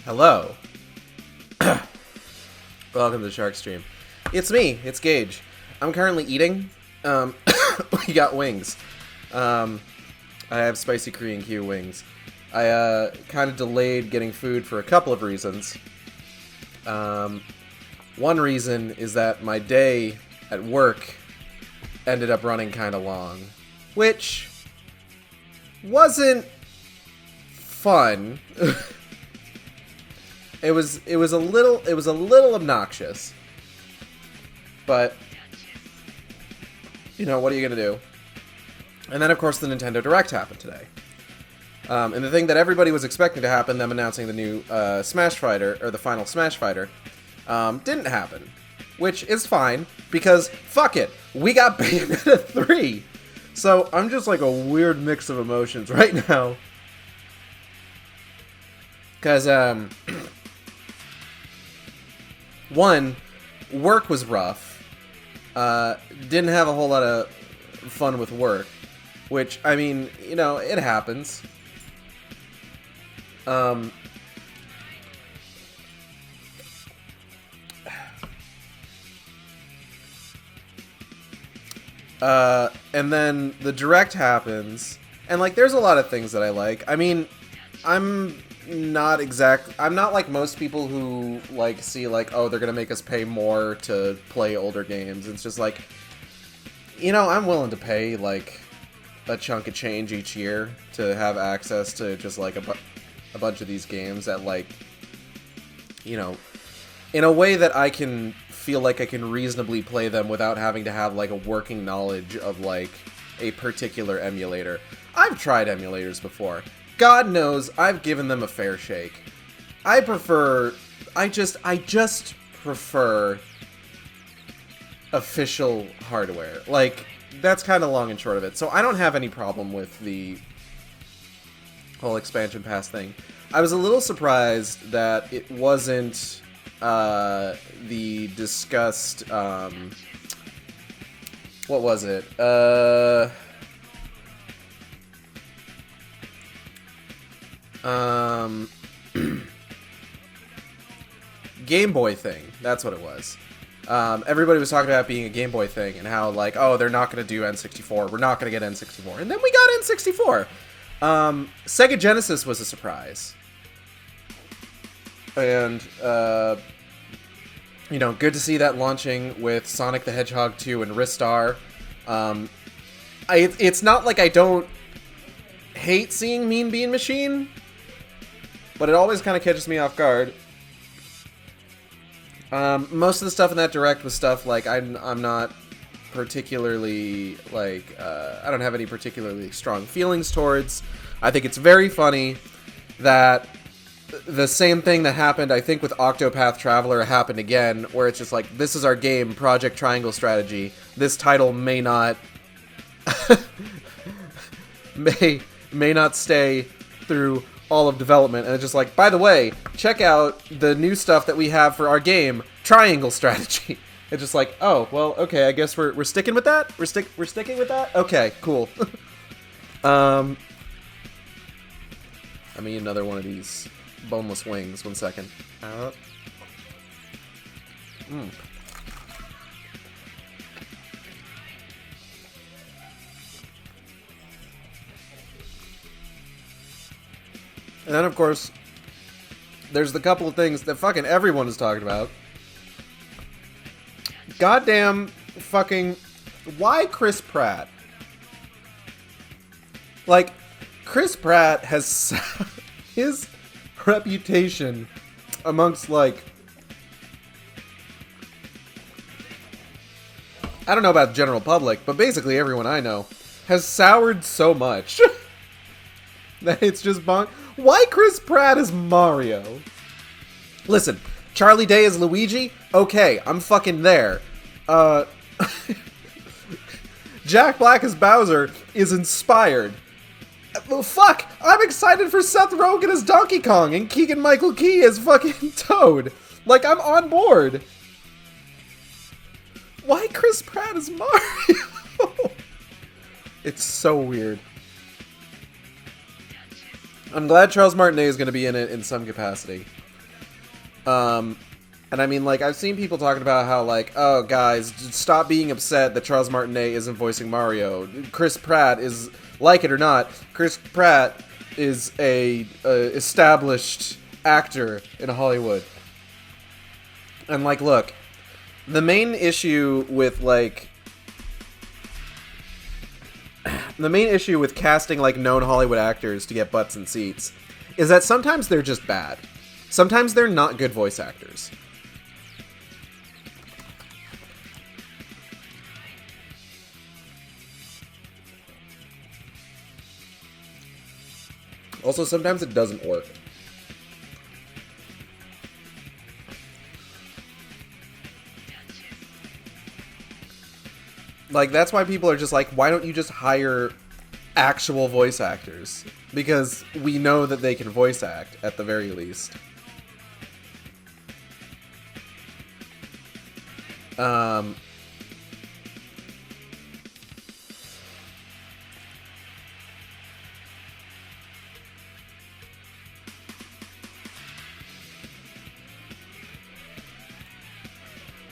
Hello. Welcome to the Shark Stream. It's me, it's Gage. I'm currently eating. We got wings. I have spicy Korean Q wings. I kind of delayed getting food for a couple of reasons. One reason is that my day at work ended up running kind of long, which wasn't fun. It was a little obnoxious. But you know, what are you gonna do? And then of course the Nintendo Direct happened today. And the thing that everybody was expecting to happen, them announcing the new Smash Fighter, or the final Smash Fighter, didn't happen. Which is fine, because fuck it, we got Bayonetta 3! So I'm just like a weird mix of emotions right now. Because, one, work was rough. Didn't have a whole lot of fun with work. Which, I mean, you know, it happens. And then the Direct happens, and like, there's a lot of things that I like. I mean, I'm not like most people who like see like, oh, they're gonna make us pay more to play older games. It's just like, you know, I'm willing to pay like a chunk of change each year to have access to just like a bunch of these games that, like, you know, in a way that I can feel like I can reasonably play them without having to have like a working knowledge of like a particular emulator. I've tried emulators before. God knows I've given them a fair shake. I just prefer official hardware. Like, that's kind of long and short of it. So I don't have any problem with the whole expansion pass thing. I was a little surprised that it wasn't the discussed, what was it? Game Boy thing. That's what it was. Everybody was talking about it being a Game Boy thing and how, like, oh, they're not going to do N64. We're not going to get N64. And then we got N64. Sega Genesis was a surprise. And, you know, good to see that launching with Sonic the Hedgehog 2 and Ristar. It's not like I don't hate seeing Mean Bean Machine, but it always kind of catches me off guard. Most of the stuff in that Direct was stuff like I'm not particularly, like, I don't have any particularly strong feelings towards. I think it's very funny that the same thing that happened, I think, with Octopath Traveler happened again, where it's just like, this is our game, Project Triangle Strategy. This title may not may not stay through all of development, and it's just like, by the way, check out the new stuff that we have for our game, Triangle Strategy. It's just like, oh, well, okay, I guess we're sticking with that? We're sticking with that? Okay, cool. I mean, another one of these boneless wings. 1 second. And then, of course, there's the couple of things that fucking everyone is talking about. Goddamn fucking... Why Chris Pratt? Like, Chris Pratt has... his reputation amongst, like... I don't know about the general public, but basically everyone I know has soured so much that it's just bonk. Why Chris Pratt is Mario? Listen, Charlie Day is Luigi? Okay, I'm fucking there. Jack Black as Bowser is inspired. Fuck! I'm excited for Seth Rogen as Donkey Kong and Keegan-Michael Key as fucking Toad. Like, I'm on board. Why Chris Pratt as Mario? It's so weird. I'm glad Charles Martinet is going to be in it in some capacity. And I mean, like, I've seen people talking about how, like, oh, guys, stop being upset that Charles Martinet isn't voicing Mario. Chris Pratt is, like it or not, Chris Pratt is a established actor in Hollywood. And, like, look, the main issue with, like, the main issue with casting, like, known Hollywood actors to get butts in seats is that sometimes they're just bad. Sometimes they're not good voice actors. Also, sometimes it doesn't work. Like, that's why people are just like, why don't you just hire actual voice actors? Because we know that they can voice act, at the very least.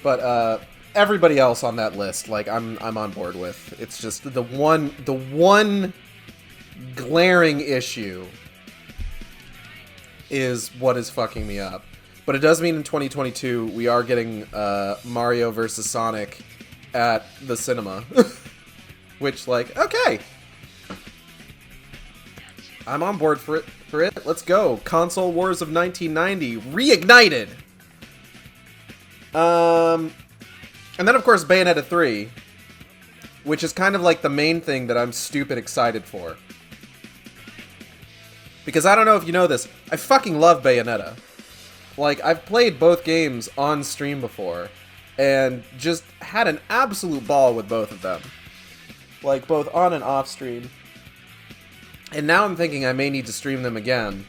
But everybody else on that list, like, I'm on board with. It's just the one glaring issue is what is fucking me up. But it does mean in 2022 we are getting Mario versus Sonic at the cinema. Which, like, okay. I'm on board for it. Let's go. Console Wars of 1990 reignited. And then, of course, Bayonetta 3, which is kind of like the main thing that I'm stupid excited for. Because I don't know if you know this, I fucking love Bayonetta. Like, I've played both games on stream before, and just had an absolute ball with both of them. Like, both on and off stream. And now I'm thinking I may need to stream them again.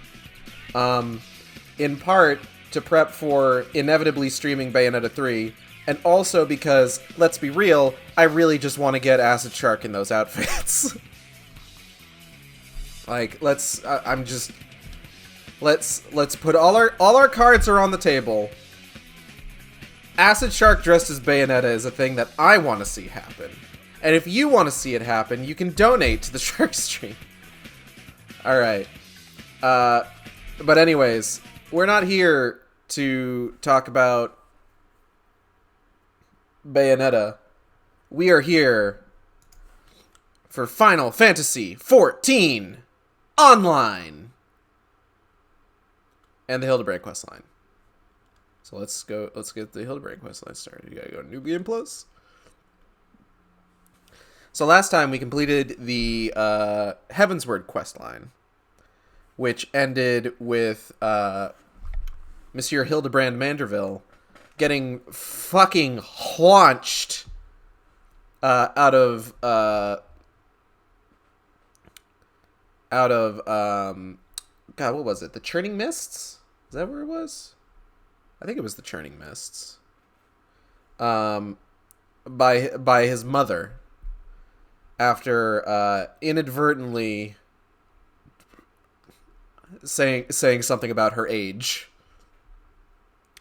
In part, to prep for inevitably streaming Bayonetta 3, and also because, let's be real, I really just want to get Acid Shark in those outfits. Like, let's put all our cards are on the table. Acid Shark dressed as Bayonetta is a thing that I want to see happen. And if you want to see it happen, you can donate to the Shark Stream. Alright. But anyways, we're not here to talk about Bayonetta. We are here for Final Fantasy XIV Online and the Hildebrand questline. So let's get the Hildebrand questline started. You gotta go to New Game Plus. So last time we completed the Heavensward questline, which ended with Monsieur Hildebrand Manderville getting fucking launched out of God, what was it? The Churning Mists? Is that where it was? I think it was the Churning Mists. By his mother, after inadvertently saying something about her age,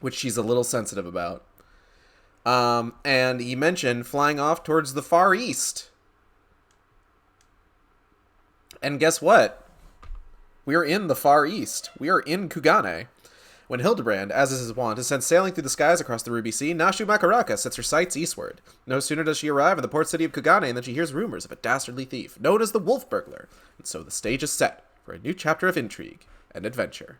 which she's a little sensitive about. And he mentioned flying off towards the Far East. And guess what? We're in the Far East. We are in Kugane. When Hildebrand, as is his wont, is sent sailing through the skies across the Ruby Sea, Nashu Makaraka sets her sights eastward. No sooner does she arrive in the port city of Kugane than she hears rumors of a dastardly thief, known as the Wolf Burglar. And so the stage is set for a new chapter of intrigue and adventure.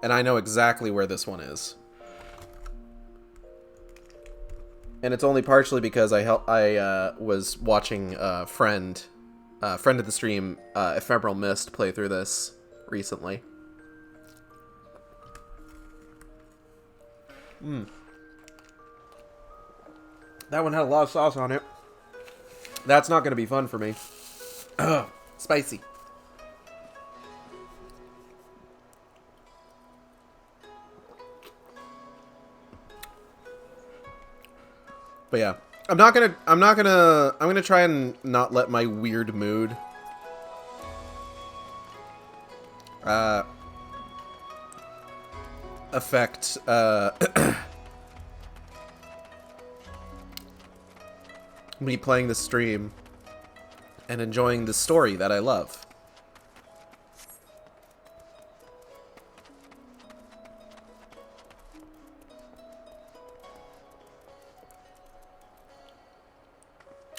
And I know exactly where this one is. And it's only partially because I was watching friend of the stream, Ephemeral Mist, play through this recently. That one had a lot of sauce on it. That's not going to be fun for me. Ugh, spicy. But yeah, I'm gonna try and not let my weird mood affect me playing the stream and enjoying the story that I love.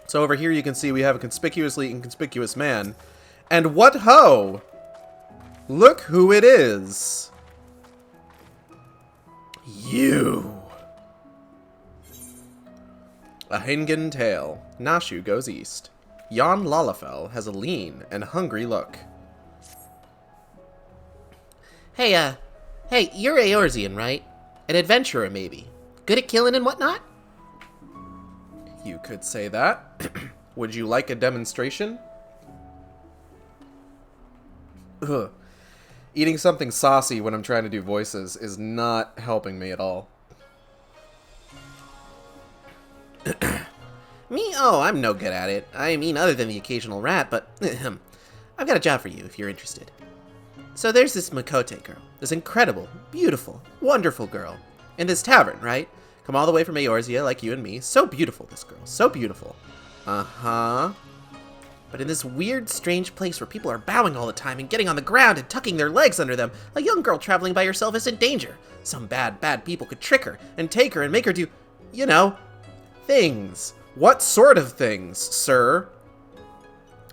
So over here you can see we have a conspicuously inconspicuous man. And what ho! Look who it is! You! A Hengen tale. Nashu goes east. Jan Lalafell has a lean and hungry look. Hey, you're Eorzean, right? An adventurer, maybe. Good at killing and whatnot? You could say that. Would you like a demonstration? Ugh. Eating something saucy when I'm trying to do voices is not helping me at all. Me? Oh, I'm no good at it. I mean, other than the occasional rat, but I've got a job for you if you're interested. So there's this Makote girl. This incredible, beautiful, wonderful girl. In this tavern, right? Come all the way from Eorzea like you and me. So beautiful, this girl. So beautiful. Uh-huh. But in this weird, strange place where people are bowing all the time and getting on the ground and tucking their legs under them, a young girl traveling by herself is in danger. Some bad people could trick her and take her and make her do, you know, things. What sort of things, sir?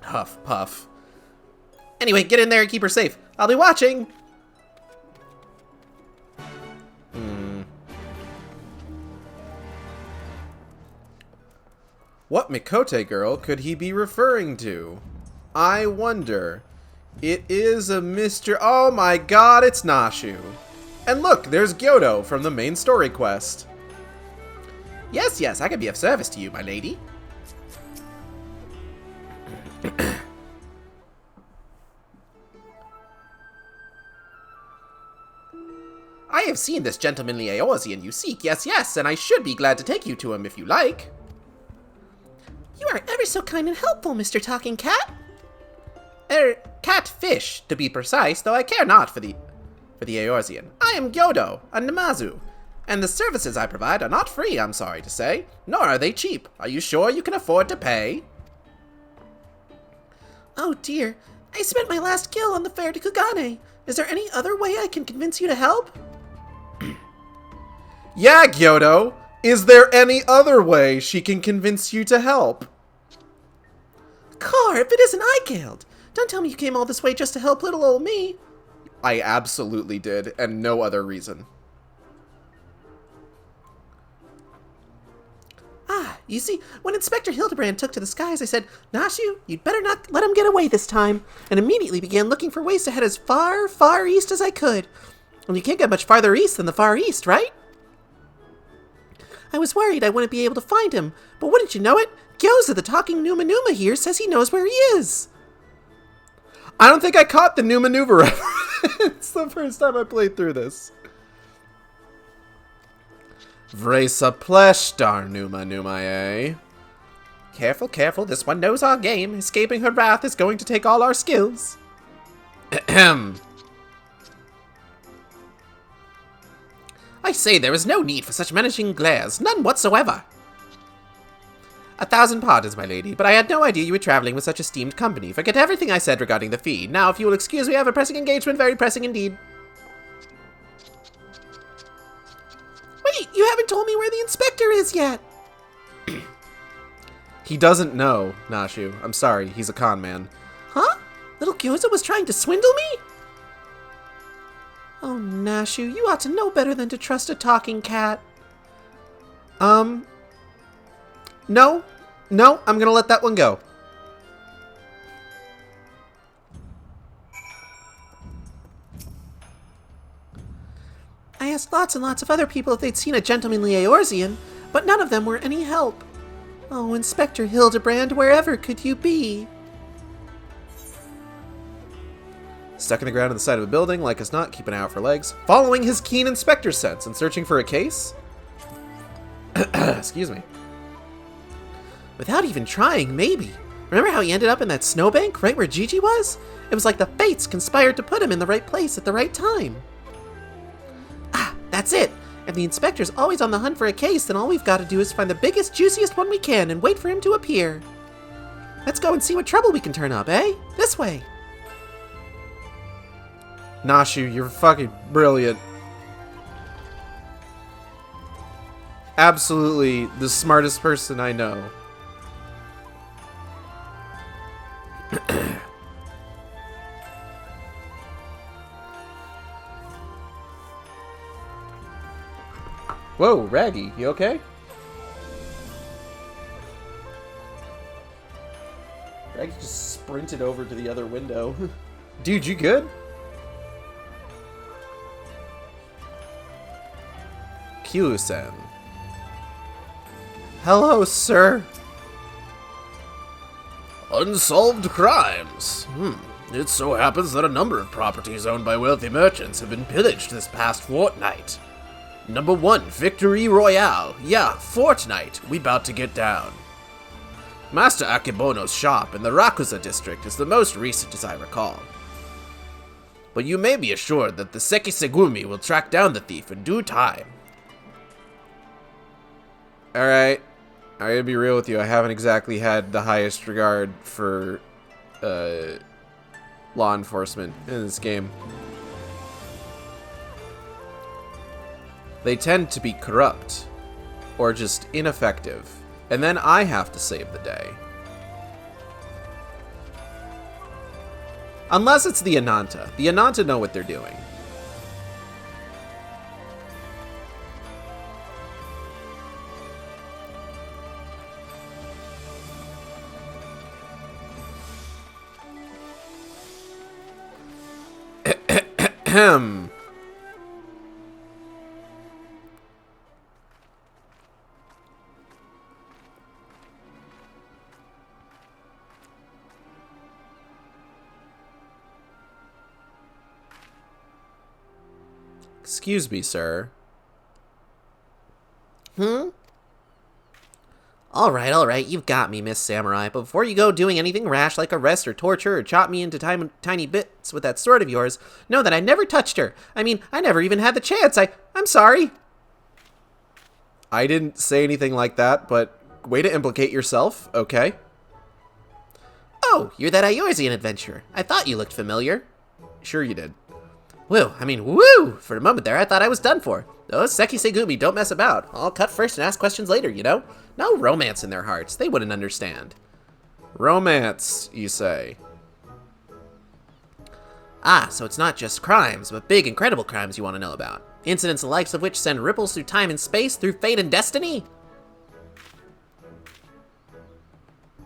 Huff, puff. Anyway, get in there and keep her safe. I'll be watching. What Makote girl could he be referring to? I wonder. It is a Mr. Oh my god, it's Nashu. And look, there's Gyodo from the main story quest. Yes, I can be of service to you, my lady. I have seen this gentlemanly Eorzean you seek, yes, and I should be glad to take you to him if you like. You are ever so kind and helpful, Mr. Talking Cat. Catfish, to be precise, though I care not for the Eorzean. I am Gyodo, a Namazu, and the services I provide are not free, I'm sorry to say, nor are they cheap. Are you sure you can afford to pay? Oh dear, I spent my last gil on the fare to Kugane. Is there any other way I can convince you to help? Yeah, Gyodo! Is there any other way she can convince you to help? Carp, it isn't I killed. Don't tell me you came all this way just to help little old me. I absolutely did, and no other reason. Ah, you see, when Inspector Hildebrand took to the skies, I said, Nashu, you'd better not let him get away this time, and immediately began looking for ways to head as far, far east as I could. And you can't get much farther east than the Far East, right? I was worried I wouldn't be able to find him, but wouldn't you know it, Gyoza the talking Numa Numa here says he knows where he is. I don't think I caught the new maneuver ever. It's the first time I played through this. Vresa pleshtar Numa Numa, eh? Careful, careful, this one knows our game. Escaping her wrath is going to take all our skills. Ahem. I say there is no need for such menacing glares, none whatsoever. 1,000 pardons, my lady, but I had no idea you were traveling with such esteemed company. Forget everything I said regarding the fee. Now, if you will excuse me, I have a pressing engagement, very pressing indeed. Wait, you haven't told me where the inspector is yet. He doesn't know, Nashu. I'm sorry, he's a con man. Huh? Little Gyoza was trying to swindle me? Oh, Nashu, you ought to know better than to trust a talking cat. No, I'm gonna let that one go. I asked lots and lots of other people if they'd seen a gentlemanly Eorzean, but none of them were any help. Oh, Inspector Hildebrand, wherever could you be? Stuck in the ground on the side of a building, like as not, keeping an eye out for legs. Following his keen inspector sense and searching for a case? Excuse me. Without even trying, maybe. Remember how he ended up in that snowbank right where Gigi was? It was like the fates conspired to put him in the right place at the right time. Ah, that's it. If the inspector's always on the hunt for a case, then all we've got to do is find the biggest, juiciest one we can and wait for him to appear. Let's go and see what trouble we can turn up, eh? This way. Nashu, you're fucking brilliant. Absolutely the smartest person I know. Whoa, Raggy, you okay? Raggy just sprinted over to the other window. Dude, you good? Q-sen. Hello, sir. Unsolved crimes. It so happens that a number of properties owned by wealthy merchants have been pillaged this past fortnight. Number 1, Victory Royale. Yeah, fortnight. We bout to get down. Master Akebono's shop in the Rakusa district is the most recent as I recall. But you may be assured that the Sekisegumi will track down the thief in due time. Alright. I'm gonna be real with you. I haven't exactly had the highest regard for law enforcement in this game. They tend to be corrupt or just ineffective, and then I have to save the day. Unless it's the Ananta. The Ananta know what they're doing. Ahem. Excuse me, sir. Alright, you've got me, Miss Samurai. But before you go doing anything rash like arrest or torture or chop me into tiny bits with that sword of yours, know that I never touched her. I mean, I never even had the chance. I'm sorry. I didn't say anything like that, but way to implicate yourself, okay? Oh, you're that Eorzean adventurer. I thought you looked familiar. Sure you did. Woo! For a moment there, I thought I was done for. Those Sekisegumi don't mess about. I'll cut first and ask questions later, you know? No romance in their hearts. They wouldn't understand. Romance, you say? Ah, so it's not just crimes, but big, incredible crimes you want to know about. Incidents the likes of which send ripples through time and space, through fate and destiny?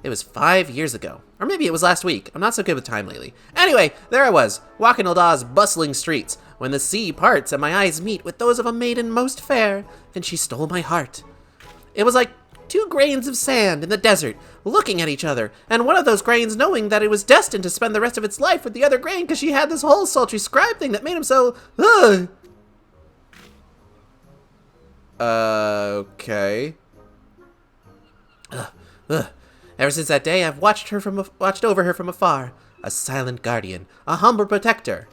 It was 5 years ago. Or maybe it was last week. I'm not so good with time lately. Anyway, there I was, walking Ulda's bustling streets, when the sea parts and my eyes meet with those of a maiden most fair, and she stole my heart. It was like 2 grains of sand in the desert, looking at each other, and one of those grains knowing that it was destined to spend the rest of its life with the other grain because she had this whole sultry scribe thing that made him so, Okay. Ever since that day, I've watched over her from afar. A silent guardian, a humble protector.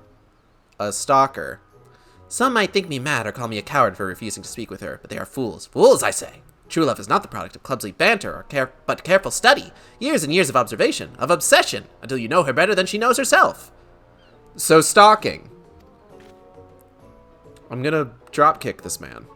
A stalker. Some might think me mad or call me a coward for refusing to speak with her, but they are fools. Fools, I say. True love is not the product of clumsy banter but careful study, years and years of observation, of obsession, until you know her better than she knows herself. So stalking. I'm gonna dropkick this man.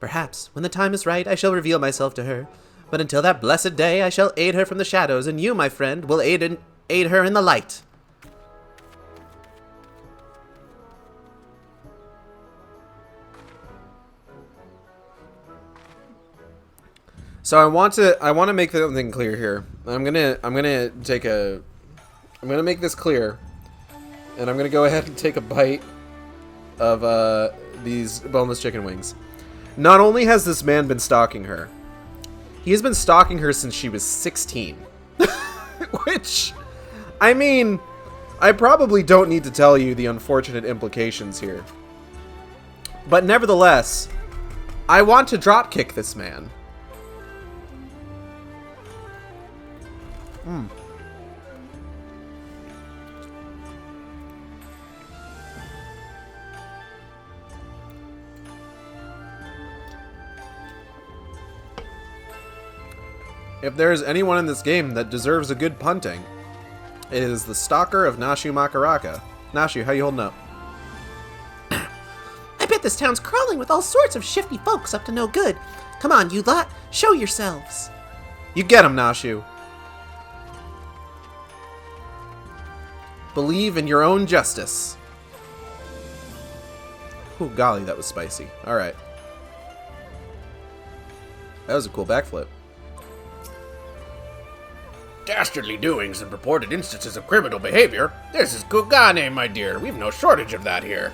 Perhaps, when the time is right, I shall reveal myself to her. But until that blessed day, I shall aid her from the shadows, and you, my friend, will aid her in the light. So I want to make something clear here. I'm gonna make this clear, and I'm gonna go ahead and take a bite of these boneless chicken wings. Not only has this man been stalking her, he has been stalking her since she was 16. Which, I mean, I probably don't need to tell you the unfortunate implications here. But nevertheless, I want to drop kick this man. If there is anyone in this game that deserves a good punting, it is the stalker of Nashu Makaraka. Nashu, how you holding up? I bet this town's crawling with all sorts of shifty folks up to no good. Come on, you lot, show yourselves. You get him, Nashu. Believe in your own justice. Oh, golly, that was spicy. Alright. That was a cool backflip. Dastardly doings and purported instances of criminal behavior. This is Kugane, my dear. We've no shortage of that here.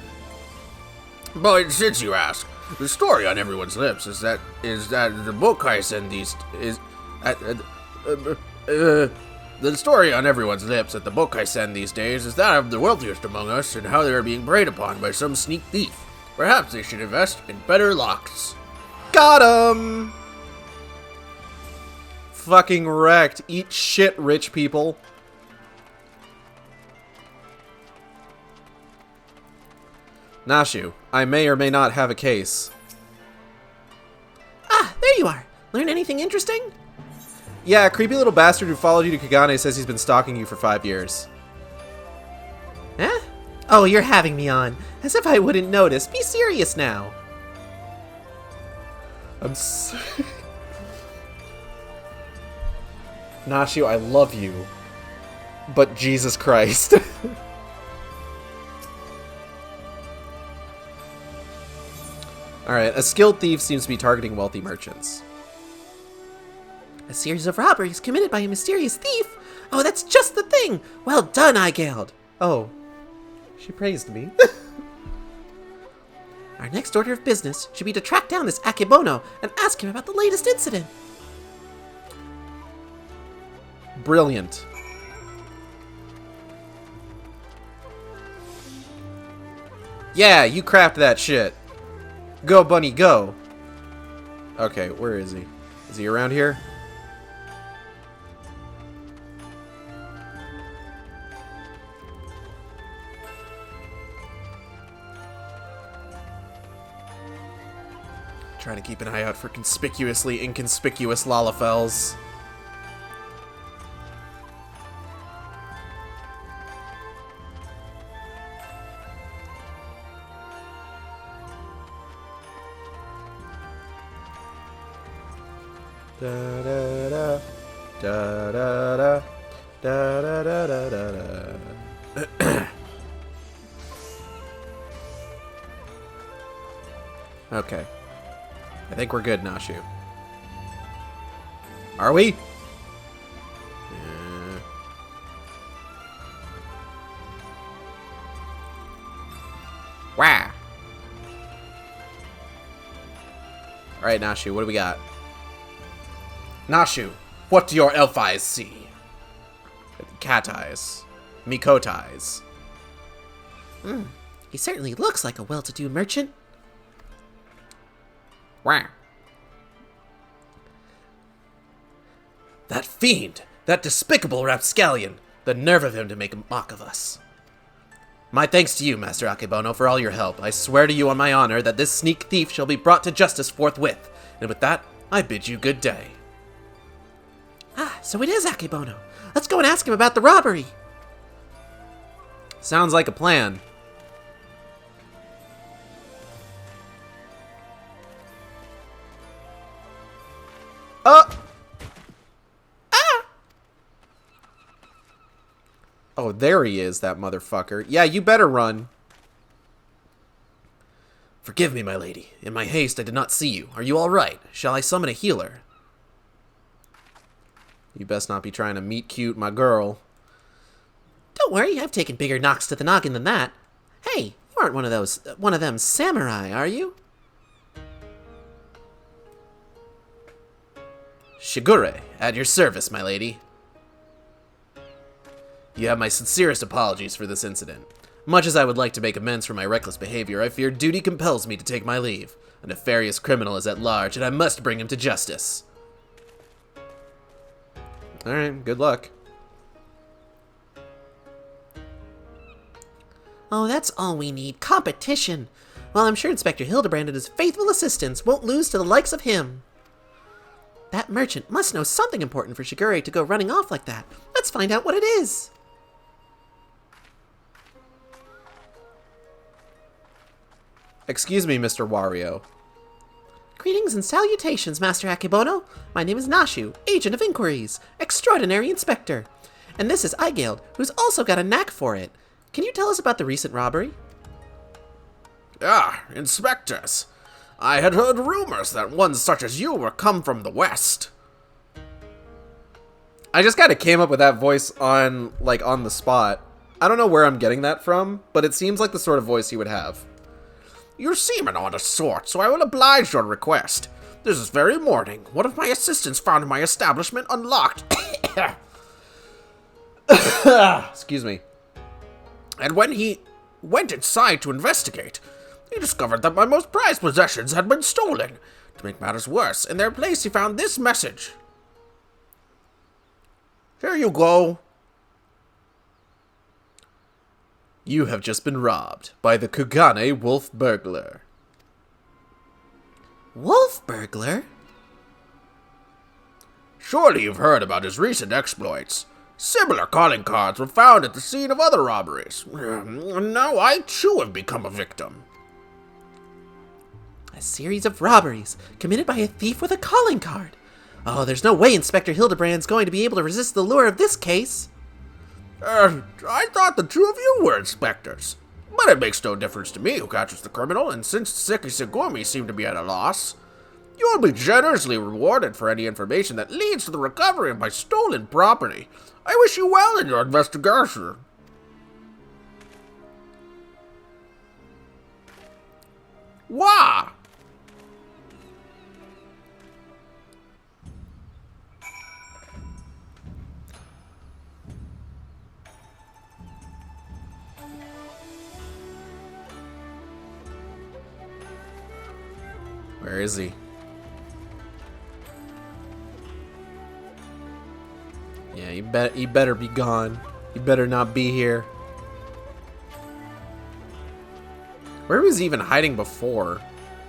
But since you ask, the story on everyone's lips is that the book I send these the story on everyone's lips at the book I send these days is that of the wealthiest among us and how they are being preyed upon by some sneak thief. Perhaps they should invest in better locks. Got him! Fucking wrecked. Eat shit, rich people. Nashu, I may or may not have a case. Ah, there you are. Learn anything interesting? Yeah, a creepy little bastard who followed you to Kagane says he's been stalking you for 5 years. Huh? Oh, you're having me on. As if I wouldn't notice. Be serious now. Nashu, I love you. But Jesus Christ. Alright, a skilled thief seems to be targeting wealthy merchants. A series of robberies committed by a mysterious thief? Oh, that's just the thing! Well done, Igeld! Oh. She praised me. Our next order of business should be to track down this Akebono and ask him about the latest incident. Brilliant. Yeah, you craft that shit. Go, bunny, go. Okay, where is he? Is he around here? Trying to keep an eye out for conspicuously inconspicuous Lalafels. Da da da da da da da da da da da. Okay. I think we're good, Nashu. Are we? Wow. Alright, Nashu, what do we got? Nashu, what do your elf eyes see? Cat eyes. Mikota eyes. He certainly looks like a well-to-do merchant. Wow. That fiend! That despicable rapscallion! The nerve of him to make a mock of us. My thanks to you, Master Akebono, for all your help. I swear to you on my honor that this sneak thief shall be brought to justice forthwith. And with that, I bid you good day. Ah, so it is Akebono. Let's go and ask him about the robbery. Sounds like a plan. Oh, there he is, that motherfucker. Yeah, you better run. Forgive me, my lady. In my haste, I did not see you. Are you all right? Shall I summon a healer? You best not be trying to meet cute my girl. Don't worry, I've taken bigger knocks to the noggin than that. Hey, you aren't one of them samurai, are you? Shigure, at your service, my lady. You have my sincerest apologies for this incident. Much as I would like to make amends for my reckless behavior, I fear duty compels me to take my leave. A nefarious criminal is at large, and I must bring him to justice. Alright, good luck. Oh, that's all we need. Competition. Well, I'm sure Inspector Hildebrand and his faithful assistants won't lose to the likes of him. That merchant must know something important for Shigure to go running off like that. Let's find out what it is. Excuse me, Mr. Wario. Greetings and salutations, Master Akebono. My name is Nashu, Agent of Inquiries, Extraordinary Inspector. And this is Igeld, who's also got a knack for it. Can you tell us about the recent robbery? Ah, inspectors. I had heard rumors that ones such as you were come from the West. I just kind of came up with that voice on the spot. I don't know where I'm getting that from, but it seems like the sort of voice he would have. You seem an honest sort, so I will oblige your request. This very morning, one of my assistants found my establishment unlocked. Excuse me. And when he went inside to investigate, he discovered that my most prized possessions had been stolen. To make matters worse, in their place he found this message. Here you go. You have just been robbed by the Kugane Wolf Burglar. Wolf burglar? Surely you've heard about his recent exploits. Similar calling cards were found at the scene of other robberies. And now I too have become a victim. A series of robberies committed by a thief with a calling card. Oh, there's no way Inspector Hildebrand's going to be able to resist the lure of this case. I thought the two of you were inspectors. But it makes no difference to me who catches the criminal, and since Seki Segumi seem to be at a loss, you will be generously rewarded for any information that leads to the recovery of my stolen property. I wish you well in your investigation. Wah! Where is he? Yeah, he better be gone. He better not be here. Where was he even hiding before?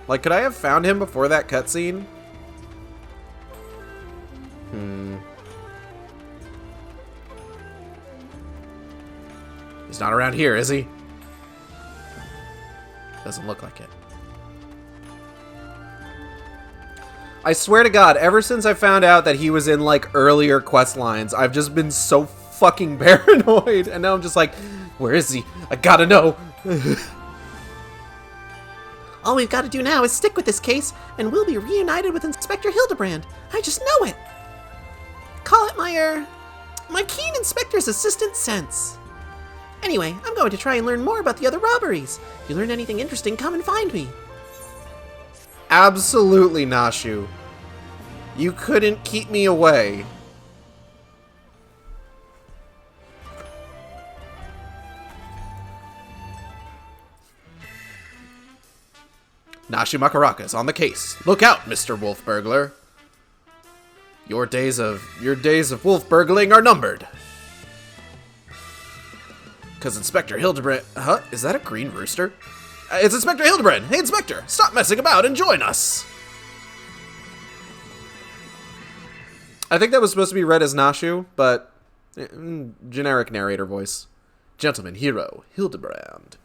Like, could I have found him before that cutscene? He's not around here, is he? Doesn't look like it. I swear to God, ever since I found out that he was in, like, earlier quest lines, I've just been so fucking paranoid. And now I'm just like, where is he? I gotta know. All we've got to do now is stick with this case, and we'll be reunited with Inspector Hildebrand. I just know it. Call it my keen inspector's assistant sense. Anyway, I'm going to try and learn more about the other robberies. If you learn anything interesting, come and find me. Absolutely, Nashu. You couldn't keep me away. Nashu Makaraka is on the case. Look out, Mr. Wolf Burglar. Your days of wolf burgling are numbered. Cause Inspector Hildebrand, huh? Is that a green rooster? It's Inspector Hildebrand! Hey, Inspector! Stop messing about and join us! I think that was supposed to be read as Nashu, but... generic narrator voice. Gentleman Hero, Hildebrand.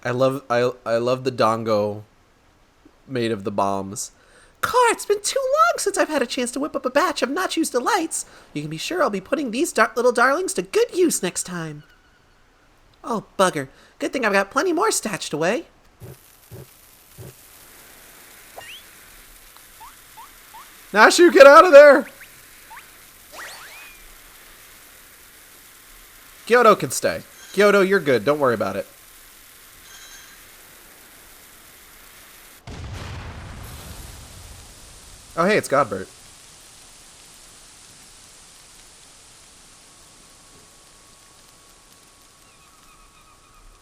I love the dongo made of the bombs. Car, it's been too long since I've had a chance to whip up a batch of Nachu's delights. You can be sure I'll be putting these little darlings to good use next time. Oh, bugger. Good thing I've got plenty more stashed away. Nashu, get out of there! Kyoto can stay. Kyoto, you're good. Don't worry about it. Oh, hey, it's Godbert.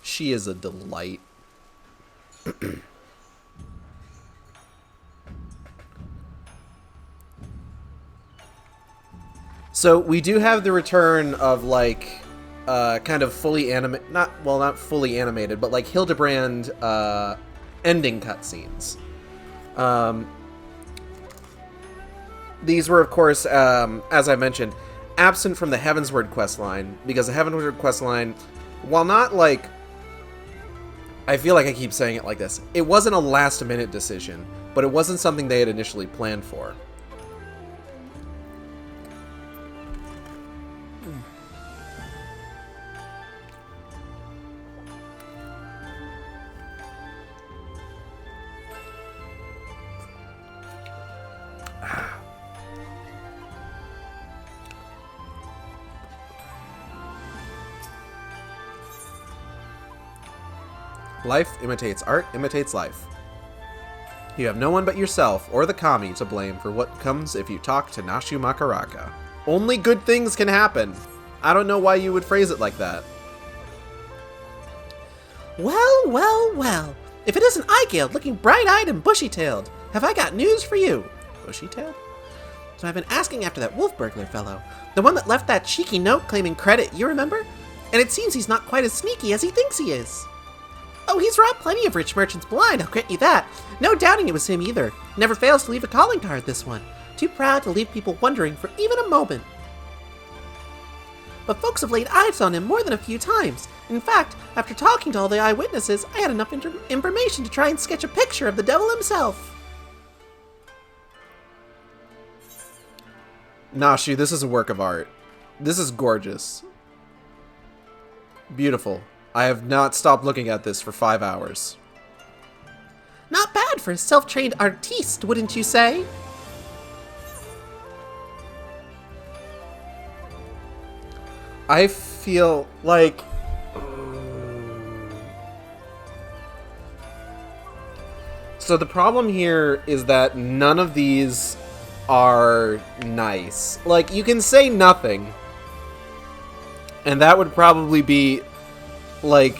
She is a delight. So we do have the return of like kind of fully not fully animated, but like Hildebrand ending cutscenes. These were, of course, as I mentioned, absent from the Heavensward questline, because the Heavensward questline, while not like, I feel like I keep saying it like this, it wasn't a last-minute decision, but it wasn't something they had initially planned for. Life imitates art, imitates life. You have no one but yourself or the kami to blame for what comes if you talk to Nashu Makaraka. Only good things can happen. I don't know why you would phrase it like that. Well, well, well. If it isn't Igeld looking bright-eyed and bushy-tailed, have I got news for you. Bushy-tailed? So I've been asking after that wolf burglar fellow. The one that left that cheeky note claiming credit, you remember? And it seems he's not quite as sneaky as he thinks he is. Oh, he's robbed plenty of rich merchants blind, I'll grant you that. No doubting it was him either. Never fails to leave a calling card, this one. Too proud to leave people wondering for even a moment. But folks have laid eyes on him more than a few times. In fact, after talking to all the eyewitnesses, I had enough information to try and sketch a picture of the devil himself. Nashu, this is a work of art. This is gorgeous. Beautiful. I have not stopped looking at this for 5 hours. Not bad for a self-trained artiste, wouldn't you say? I feel like... So the problem here is that none of these are nice. Like, you can say nothing, and that would probably be, like,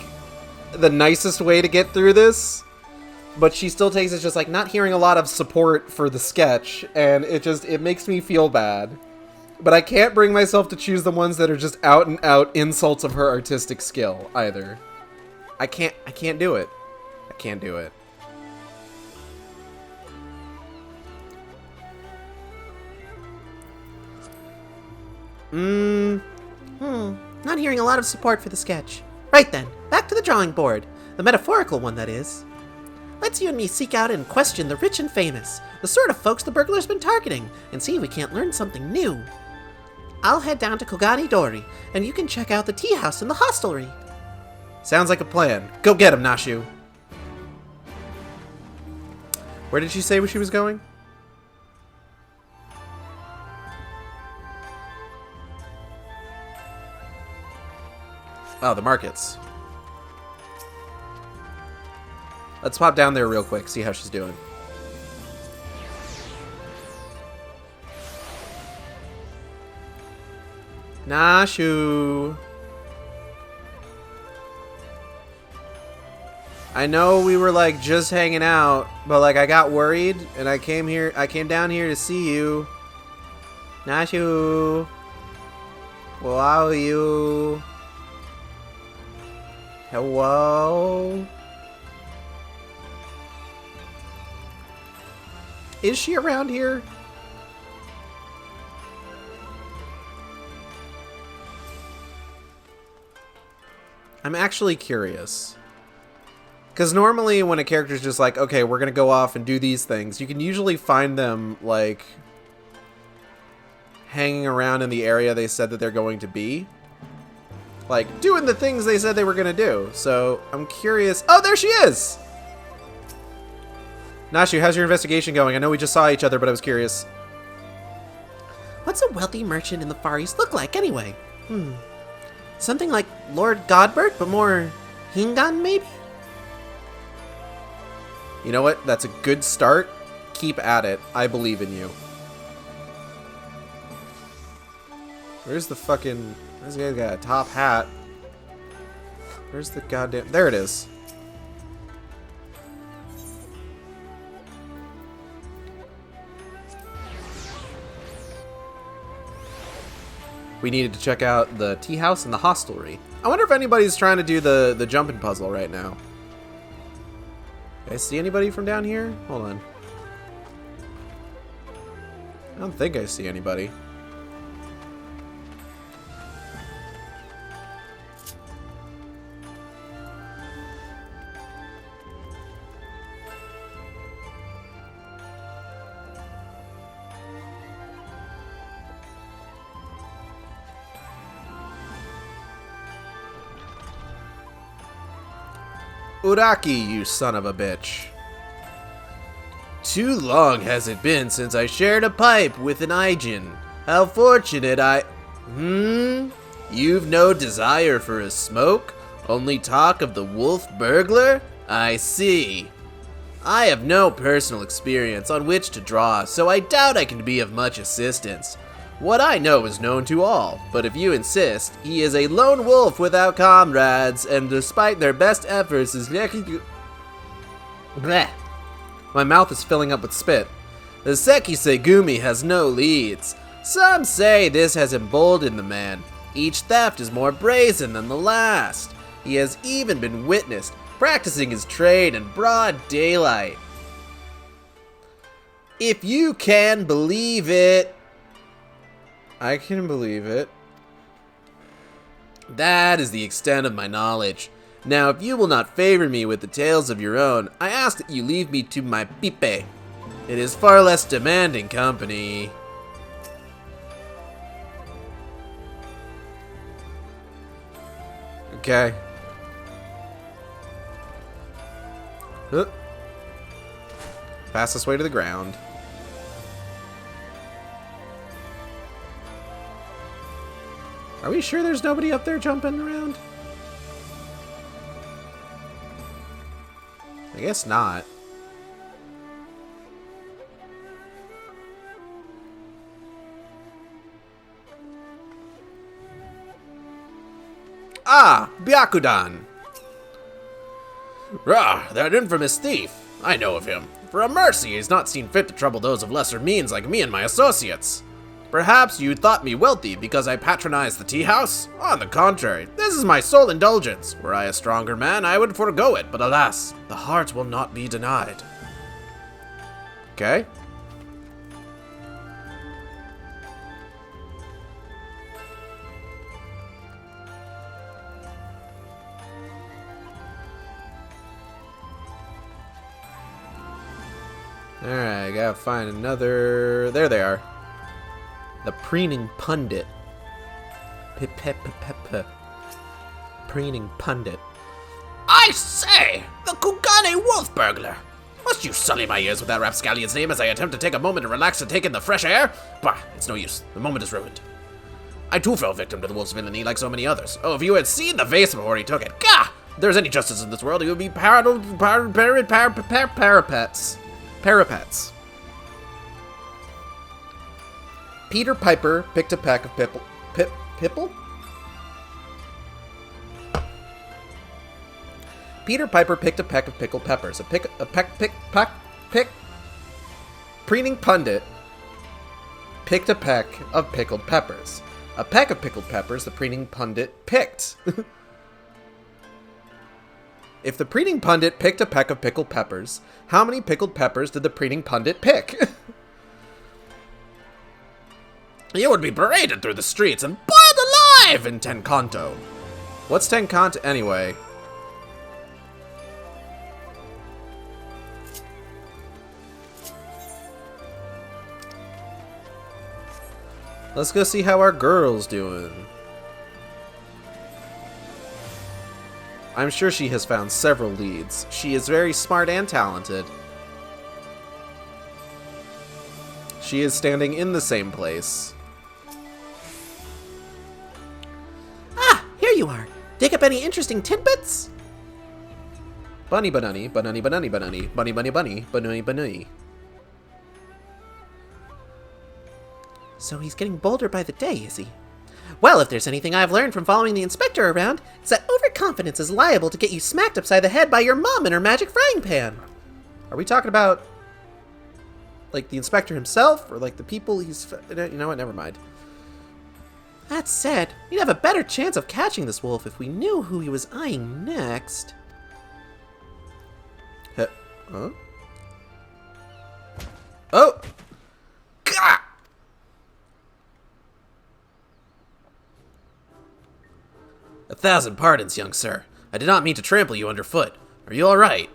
the nicest way to get through this. But she still takes it just like not hearing a lot of support for the sketch, and it makes me feel bad. But I can't bring myself to choose the ones that are just out and out insults of her artistic skill either. I can't do it. I can't do it. Not hearing a lot of support for the sketch. Right then, back to the drawing board. The metaphorical one, that is. Let's you and me seek out and question the rich and famous, the sort of folks the burglar's been targeting, and see if we can't learn something new. I'll head down to Kogani Dori, and you can check out the tea house and the hostelry. Sounds like a plan. Go get him, Nashu. Where did she say she was going? Oh, the markets. Let's pop down there real quick, see how she's doing. Nashu. I know we were like just hanging out, but like I got worried and I came down here to see you. Nashu. Where are you? Hello? Is she around here? I'm actually curious. Because normally when a character's just like, okay, we're going to go off and do these things, you can usually find them, like, hanging around in the area they said that they're going to be. Like, doing the things they said they were going to do. So, I'm curious. Oh, there she is! Nashu, how's your investigation going? I know we just saw each other, but I was curious. What's a wealthy merchant in the Far East look like, anyway? Something like Lord Godbert, but more Hingan, maybe? You know what? That's a good start. keep at it. I believe in you. Where's the fucking... This guy's got a top hat. Where's the goddamn... There it is. We needed to check out the tea house and the hostelry. I wonder if anybody's trying to do the jumping puzzle right now. Do I see anybody from down here? Hold on. I don't think I see anybody. Uraki, you son of a bitch. Too long has it been since I shared a pipe with an Aijin. How fortunate You've no desire for a smoke? Only talk of the wolf burglar? I see. I have no personal experience on which to draw, so I doubt I can be of much assistance. What I know is known to all, but if you insist, he is a lone wolf without comrades, and despite their best efforts is Bleh. My mouth is filling up with spit. The Seki Segumi has no leads. Some say this has emboldened the man. Each theft is more brazen than the last. He has even been witnessed practicing his trade in broad daylight. If you can believe it. I can believe it. That is the extent of my knowledge. Now, if you will not favor me with the tales of your own, I ask that you leave me to my pipe. It is far less demanding company. Okay. Fastest way to the ground. Are we sure there's nobody up there jumping around? I guess not. Ah, Byakudan! Ah, that infamous thief! I know of him. For a mercy, he has not seen fit to trouble those of lesser means like me and my associates. Perhaps you thought me wealthy because I patronized the tea house? On the contrary, this is my sole indulgence. Were I a stronger man, I would forego it, but alas, the heart will not be denied. Okay. Alright, I gotta find another... There they are. The preening pundit. Preening pundit. I say! The Kugane wolf burglar! Must you sully my ears with that rapscallion's name as I attempt to take a moment to relax and take in the fresh air? Bah, it's no use. The moment is ruined. I too fell victim to the wolf's villainy like so many others. Oh, if you had seen the face before he took it. Gah! If there's any justice in this world, he would be parapets. Parapets. Peter Piper picked a pack of Pipple? Peter Piper picked a peck of pickled peppers. Preening pundit picked a peck of pickled peppers. A peck of pickled peppers the preening pundit picked. If the preening pundit picked a peck of pickled peppers, how many pickled peppers did the preening pundit pick? You would be paraded through the streets and boiled alive in Tenkanto. What's Tenkanto anyway? Let's go see how our girl's doing. I'm sure she has found several leads. She is very smart and talented. She is standing in the same place. Ah, here you are. Dig up any interesting tidbits? Bunny banani, banani banani banani, bunny bunny bunny, bunny bunny. So he's getting bolder by the day, is he? Well, if there's anything I've learned from following the inspector around, it's that overconfidence is liable to get you smacked upside the head by your mom and her magic frying pan. Are we talking about, like, the inspector himself, or, like, the people he's... You know what? Never mind. That said, we'd have a better chance of catching this wolf if we knew who he was eyeing next. Huh? Oh! Gah! A thousand pardons, young sir. I did not mean to trample you underfoot. Are you all right?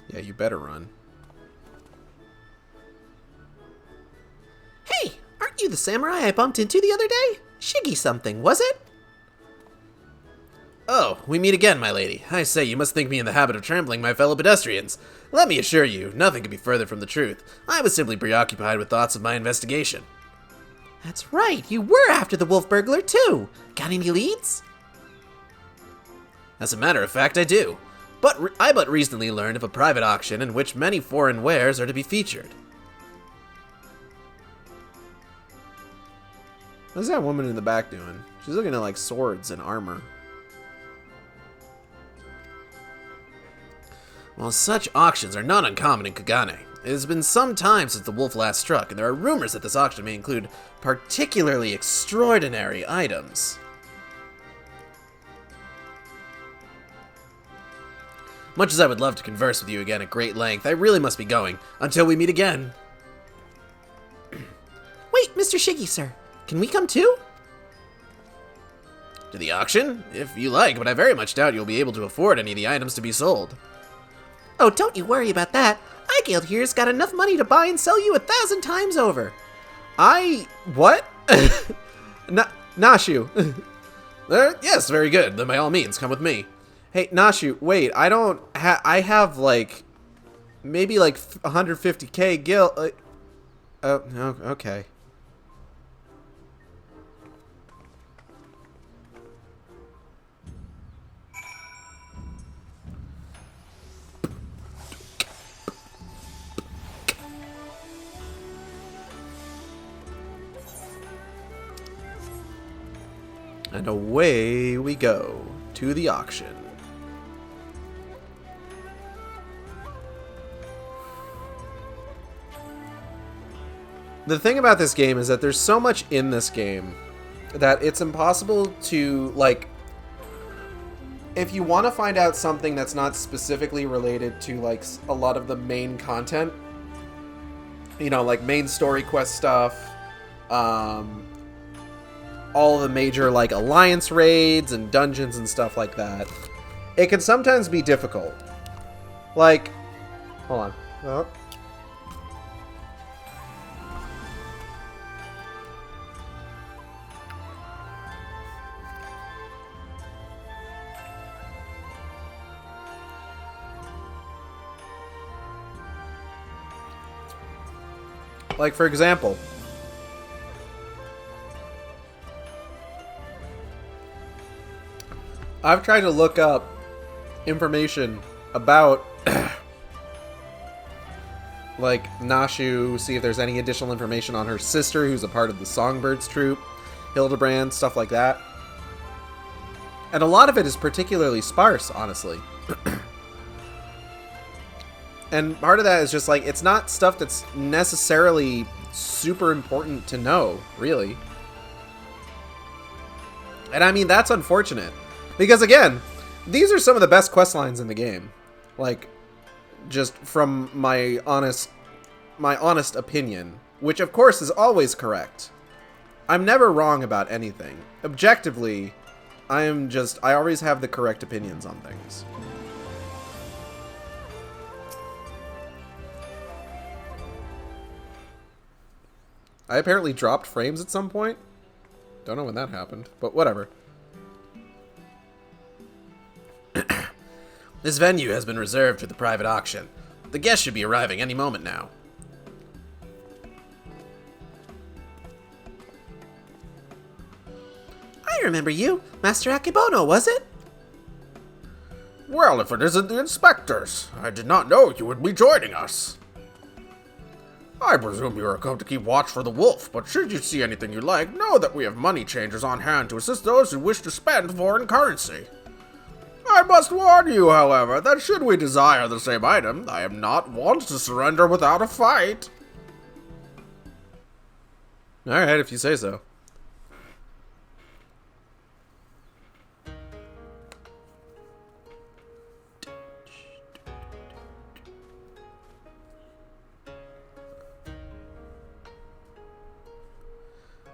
Yeah, you better run. Hey, aren't you the samurai I bumped into the other day? Shiggy something, was it? Oh, we meet again, my lady. I say, you must think me in the habit of trampling my fellow pedestrians. Let me assure you, nothing could be further from the truth. I was simply preoccupied with thoughts of my investigation. That's right, you were after the wolf burglar too. Got any leads? As a matter of fact, I do. But I but recently learned of a private auction in which many foreign wares are to be featured. What's that woman in the back doing? She's looking at, like, swords and armor. While such auctions are not uncommon in Kagane, it has been some time since the wolf last struck, and there are rumors that this auction may include particularly extraordinary items. Much as I would love to converse with you again at great length, I really must be going. Until we meet again. Wait, Mr. Shiggy, sir. Can we come too? To the auction? If you like, but I very much doubt you'll be able to afford any of the items to be sold. Oh, don't you worry about that. My guild here's got enough money to buy and sell you 1,000 times over. What? Nashu. Yes, very good. Then by all means, come with me. Hey, Nashu, wait, I have, like, maybe, like, 150k gil, oh, no, okay. And away we go to the auction. The thing about this game is that there's so much in this game that it's impossible to, like, if you want to find out something that's not specifically related to, like, a lot of the main content, you know, like main story quest stuff, all of the major, like, alliance raids and dungeons and stuff like that, it can sometimes be difficult. Like, hold on. Oh. Like, for example, I've tried to look up information about like Nashu, see if there's any additional information on her sister who's a part of the Songbirds troupe, Hildebrand, stuff like that. And a lot of it is particularly sparse, honestly. And part of that is just like, it's not stuff that's necessarily super important to know, really. And I mean, that's unfortunate. Because again, these are some of the best quest lines in the game. Like, just from my honest opinion, which of course is always correct. I'm never wrong about anything. Objectively, I always have the correct opinions on things. I apparently dropped frames at some point. Don't know when that happened, but whatever. This venue has been reserved for the private auction. The guests should be arriving any moment now. remember you. Master Akebono, was it? Well, if it isn't the inspectors, I did not know you would be joining us. I presume you are come to keep watch for the wolf, but should you see anything you like, know that we have money changers on hand to assist those who wish to spend foreign currency. I must warn you, however, that should we desire the same item, I am not one to surrender without a fight. Alright, if you say so.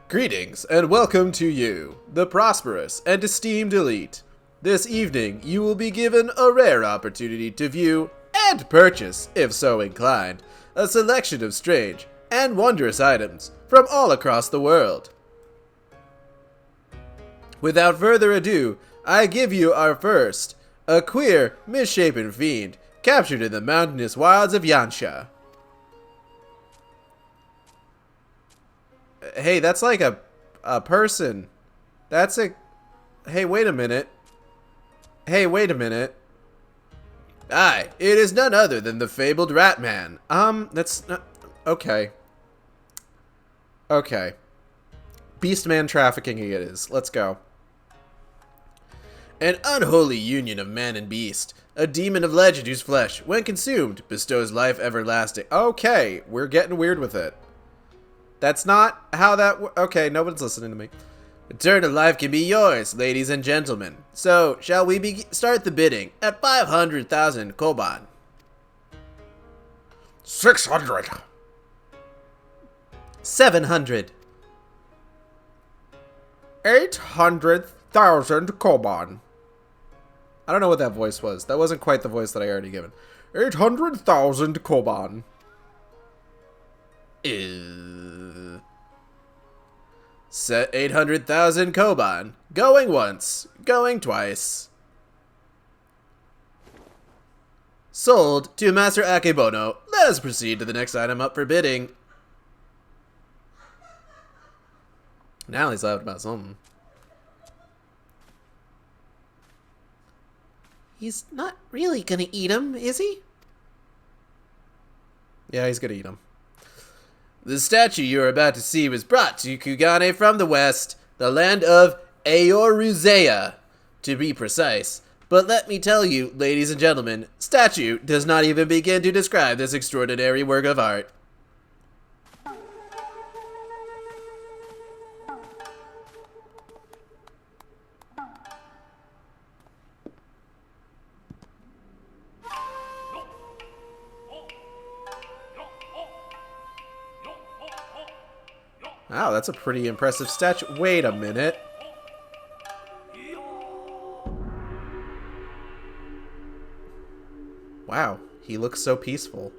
Greetings, and welcome to you, the prosperous and esteemed elite. This evening, you will be given a rare opportunity to view, and purchase, if so inclined, a selection of strange and wondrous items from all across the world. Without further ado, I give you our first, a queer, misshapen fiend captured in the mountainous wilds of Yansha. Hey, that's like a person. That's a... Hey, wait a minute. Hey, wait a minute. Aye, it is none other than the fabled Rat Man. That's not... Okay. Okay. Beastman trafficking it is. Let's go. An unholy union of man and beast. A demon of legend whose flesh, when consumed, bestows life everlasting. Okay, we're getting weird with it. That's not how that... Okay, nobody's listening to me. Eternal life can be yours, ladies and gentlemen. So, shall we start the bidding at 500,000 koban? 600. 700. 800,000 koban. I don't know what that voice was. That wasn't quite the voice that I already given. 800,000 koban. Set 800,000 koban. Going once. Going twice. Sold to Master Akebono. Let us proceed to the next item up for bidding. Now he's loud about something. He's not really gonna eat him, is he? Yeah, he's gonna eat him. The statue you are about to see was brought to Kugane from the west, the land of Eoruzea, to be precise. But let me tell you, ladies and gentlemen, statue does not even begin to describe this extraordinary work of art. Wow, that's a pretty impressive statue. Wait a minute. Wow, he looks so peaceful.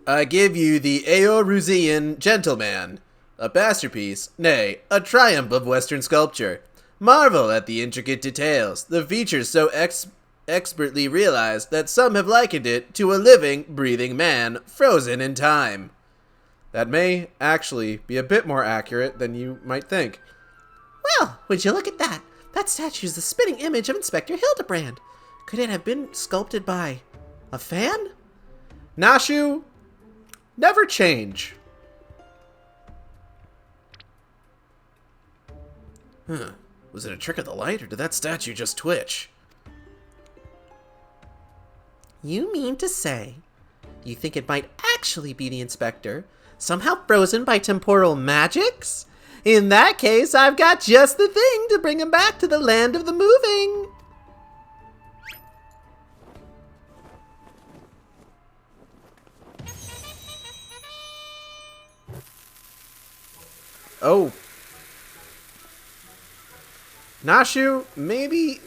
I give you the Eorusian Gentleman, a masterpiece, nay, a triumph of Western sculpture. Marvel at the intricate details, the features so expertly realized that some have likened it to a living, breathing man frozen in time. That may actually be a bit more accurate than you might think. Well, would you look at that? That statue's the spitting image of Inspector Hildebrand. Could it have been sculpted by a fan? Nashu, never change. Was it a trick of the light, or did that statue just twitch? You mean to say you think it might actually be the inspector, somehow frozen by temporal magics? In that case, I've got just the thing to bring him back to the land of the moving. Oh. Nashu, maybe...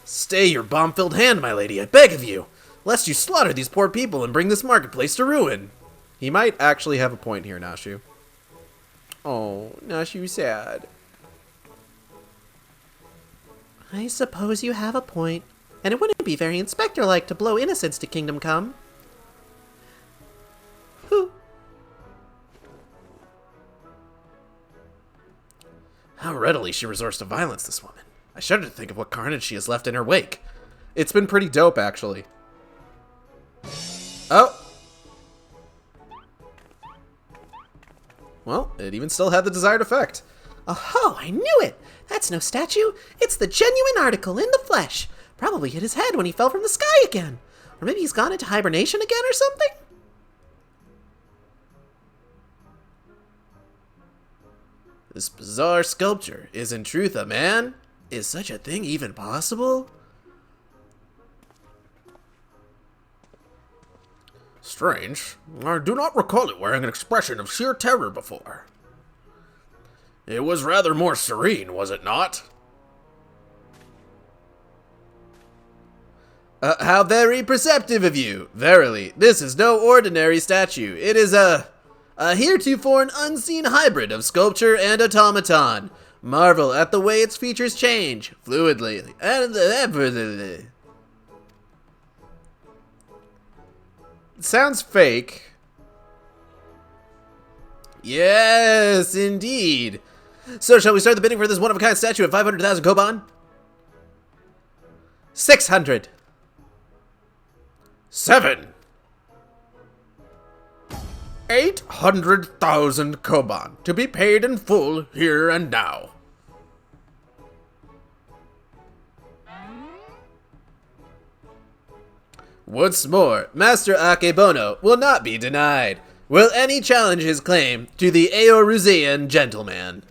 Stay your bomb-filled hand, my lady, I beg of you, lest you slaughter these poor people and bring this marketplace to ruin. He might actually have a point here, Nashu. Oh, Nashu's sad. I suppose you have a point, and it wouldn't be very inspector-like to blow innocents to Kingdom Come. How readily she resorts to violence, this woman. I shudder to think of what carnage she has left in her wake. It's been pretty dope, actually. Oh! Well, it even still had the desired effect. Oh, I knew it! That's no statue. It's the genuine article in the flesh. Probably hit his head when he fell from the sky again. Or maybe he's gone into hibernation again or something? This bizarre sculpture is in truth a man? Is such a thing even possible? Strange. I do not recall it wearing an expression of sheer terror before. It was rather more serene, was it not? How very perceptive of you. Verily, this is no ordinary statue. It is a heretofore an unseen hybrid of sculpture and automaton. Marvel at the way its features change, fluidly, and effortlessly. Sounds fake. Yes, indeed. So, shall we start the bidding for this one-of-a-kind statue at 500,000 koban? 600. 7. 800,000 koban to be paid in full here and now. Once more, Master Akebono will not be denied. Will any challenge his claim to the Eorusean gentleman?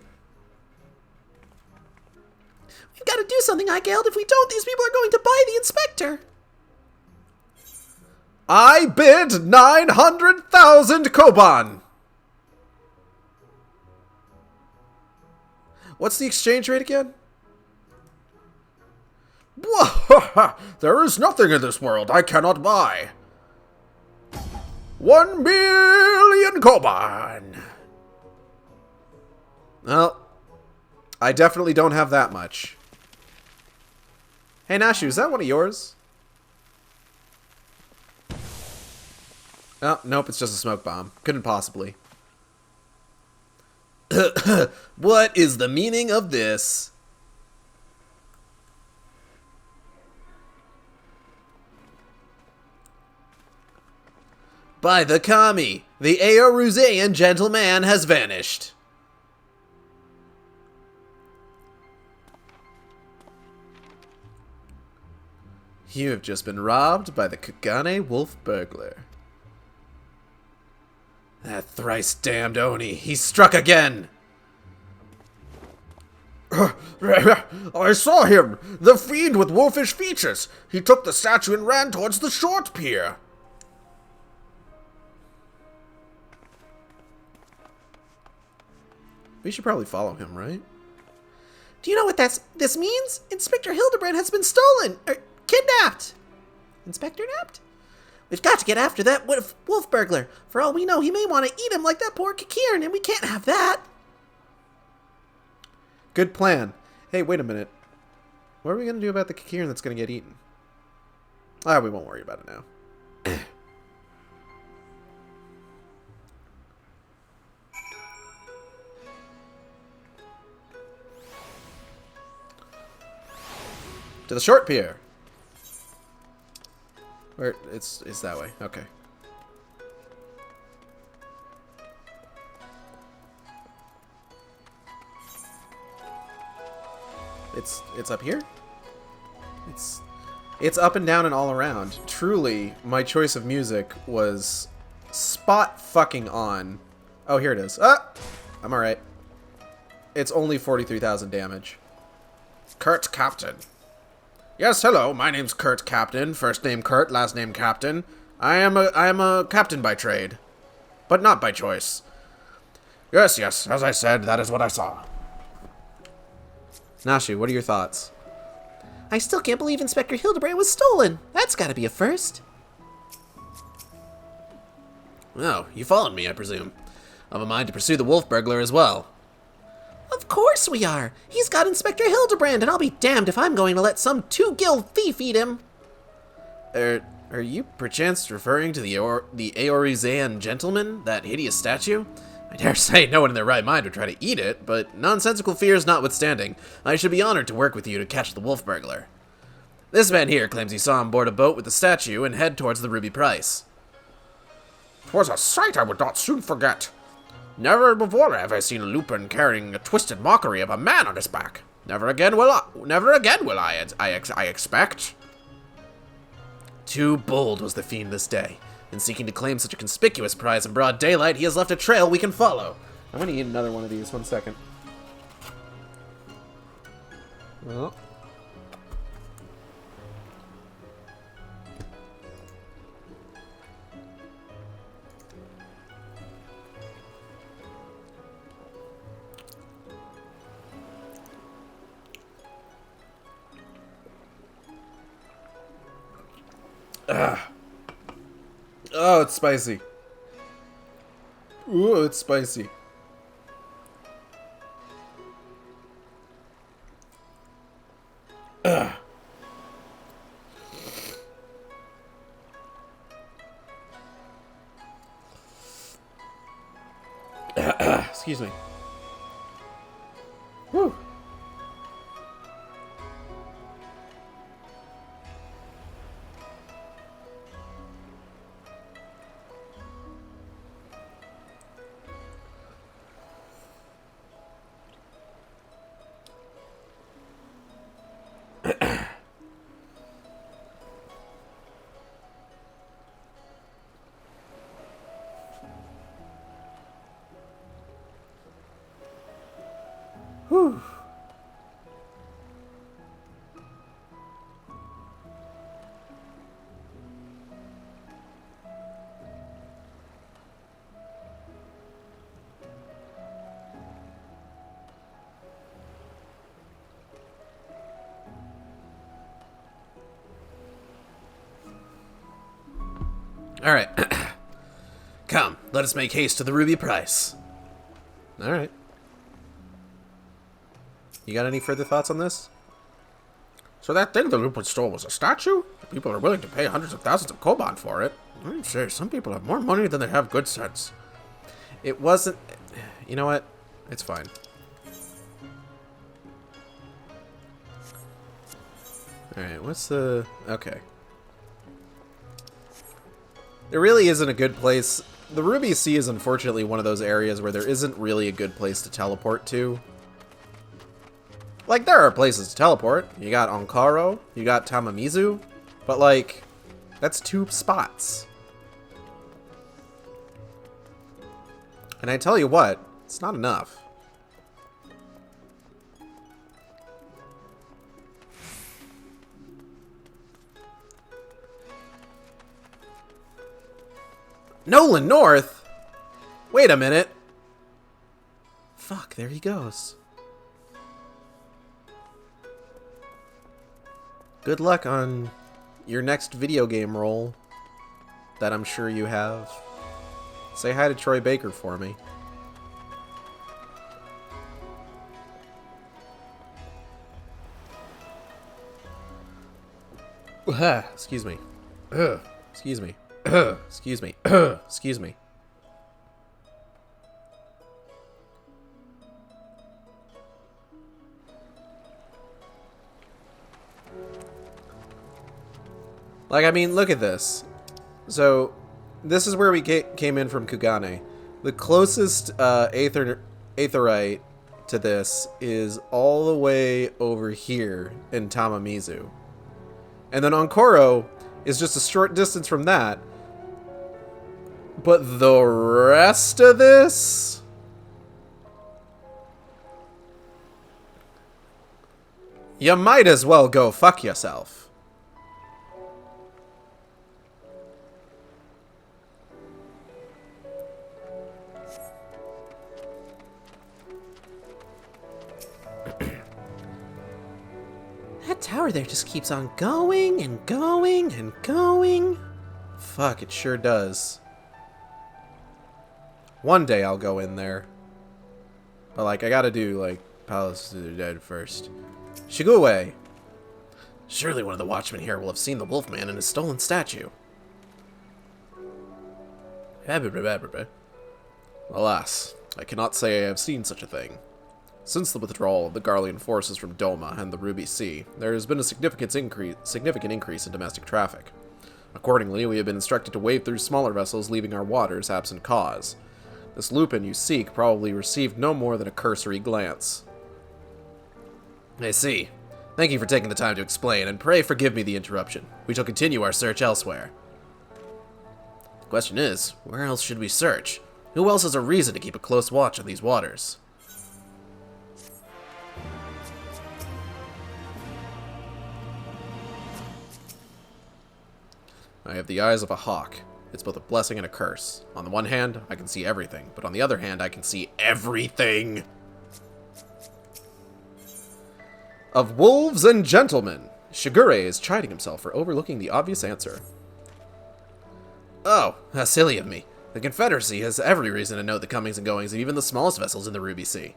We've got to do something, Ikeld. If we don't, these people are going to buy the inspector. I bid 900,000 koban! What's the exchange rate again? There is nothing in this world I cannot buy. 1 million koban. Well, I definitely don't have that much. Hey, Nashu, is that one of yours? Oh, nope, it's just a smoke bomb. Couldn't possibly. What is the meaning of this? By the kami, the Eorusean gentleman has vanished. You have just been robbed by the Kagane Wolf Burglar. That thrice damned Oni, he struck again! I saw him! The fiend with wolfish features! He took the statue and ran towards the short pier! We should probably follow him, right? Do you know what this means? Inspector Hildebrand has been stolen! Or kidnapped! Inspector napped? We've got to get after that wolf burglar. For all we know, he may want to eat him like that poor Kikirin, and we can't have that. Good plan. Hey, wait a minute. What are we going to do about the Kikirin that's going to get eaten? Ah, we won't worry about it now. To the short pier. Where it's that way. Okay. It's up here? It's up and down and all around. Truly, my choice of music was spot fucking on. Oh, here it is. Ah! I'm alright. It's only 43,000 damage. Kurt Captain. Yes, hello, my name's Kurt Captain. First name Kurt, last name Captain. I am a captain by trade. But not by choice. Yes, as I said, that is what I saw. Nashu, what are your thoughts? I still can't believe Inspector Hildebrand was stolen. That's gotta be a first. Oh, you followed me, I presume. I've a mind to pursue the wolf burglar as well. Of course we are. He's got Inspector Hildebrand, and I'll be damned if I'm going to let some two-gilled thief eat him. Are you perchance referring to the Eorusean gentleman, that hideous statue? I I dare say no one in their right mind would try to eat it, but nonsensical fears notwithstanding, I should be honored to work with you to catch the wolf burglar. This man here claims he saw him board a boat with the statue and head towards the Ruby Price. 'Twas a sight I would not soon forget. Never before have I seen a Lupin carrying a twisted mockery of a man on his back. Never again will I expect. Too bold was the fiend this day. In seeking to claim such a conspicuous prize in broad daylight, he has left a trail we can follow. I'm gonna eat another one of these. 1 second. Oh. Oh, it's spicy. Ooh, it's spicy. Excuse me. Whew. Whew. Alright. Come, let us make haste to the Ruby Price. Alright. You got any further thoughts on this? So that thing the Lupin stole was a statue? People are willing to pay hundreds of thousands of koban for it. I'm sure some people have more money than they have good sense. It wasn't... You know what? It's fine. Alright, what's the... Okay. There really isn't a good place. The Ruby Sea is unfortunately one of those areas where there isn't really a good place to teleport to. Like, there are places to teleport. You got Onkaro, you got Tamamizu, but like, that's 2 spots. And I tell you what, it's not enough. Nolan North? Wait a minute. Fuck, there he goes. Good luck on your next video game role that I'm sure you have. Say hi to Troy Baker for me. Excuse me. Excuse me. Excuse me. Excuse me. Like, I mean, look at this. So, this is where we came in from Kugane. The closest aetherite to this is all the way over here in Tamamizu. And then Onkoro is just a short distance from that. But the rest of this... You might as well go fuck yourself. That tower there just keeps on going and going and going. Fuck, it sure does. One day I'll go in there. But, like, I gotta do, like, Palace of the Dead first. Shigue! Surely one of the watchmen here will have seen the Wolfman and his stolen statue. Alas, I cannot say I have seen such a thing. Since the withdrawal of the Garlean forces from Doma and the Ruby Sea, there has been a significant increase in domestic traffic. Accordingly, we have been instructed to wade through smaller vessels leaving our waters absent cause. This Lupin you seek probably received no more than a cursory glance. I see. Thank you for taking the time to explain, and pray forgive me the interruption. We shall continue our search elsewhere. The question is, where else should we search? Who else has a reason to keep a close watch on these waters? I have the eyes of a hawk. It's both a blessing and a curse. On the one hand, I can see everything, but on the other hand, I can see everything. Of wolves and gentlemen, Shigure is chiding himself for overlooking the obvious answer. Oh, how silly of me. The Confederacy has every reason to note the comings and goings of even the smallest vessels in the Ruby Sea.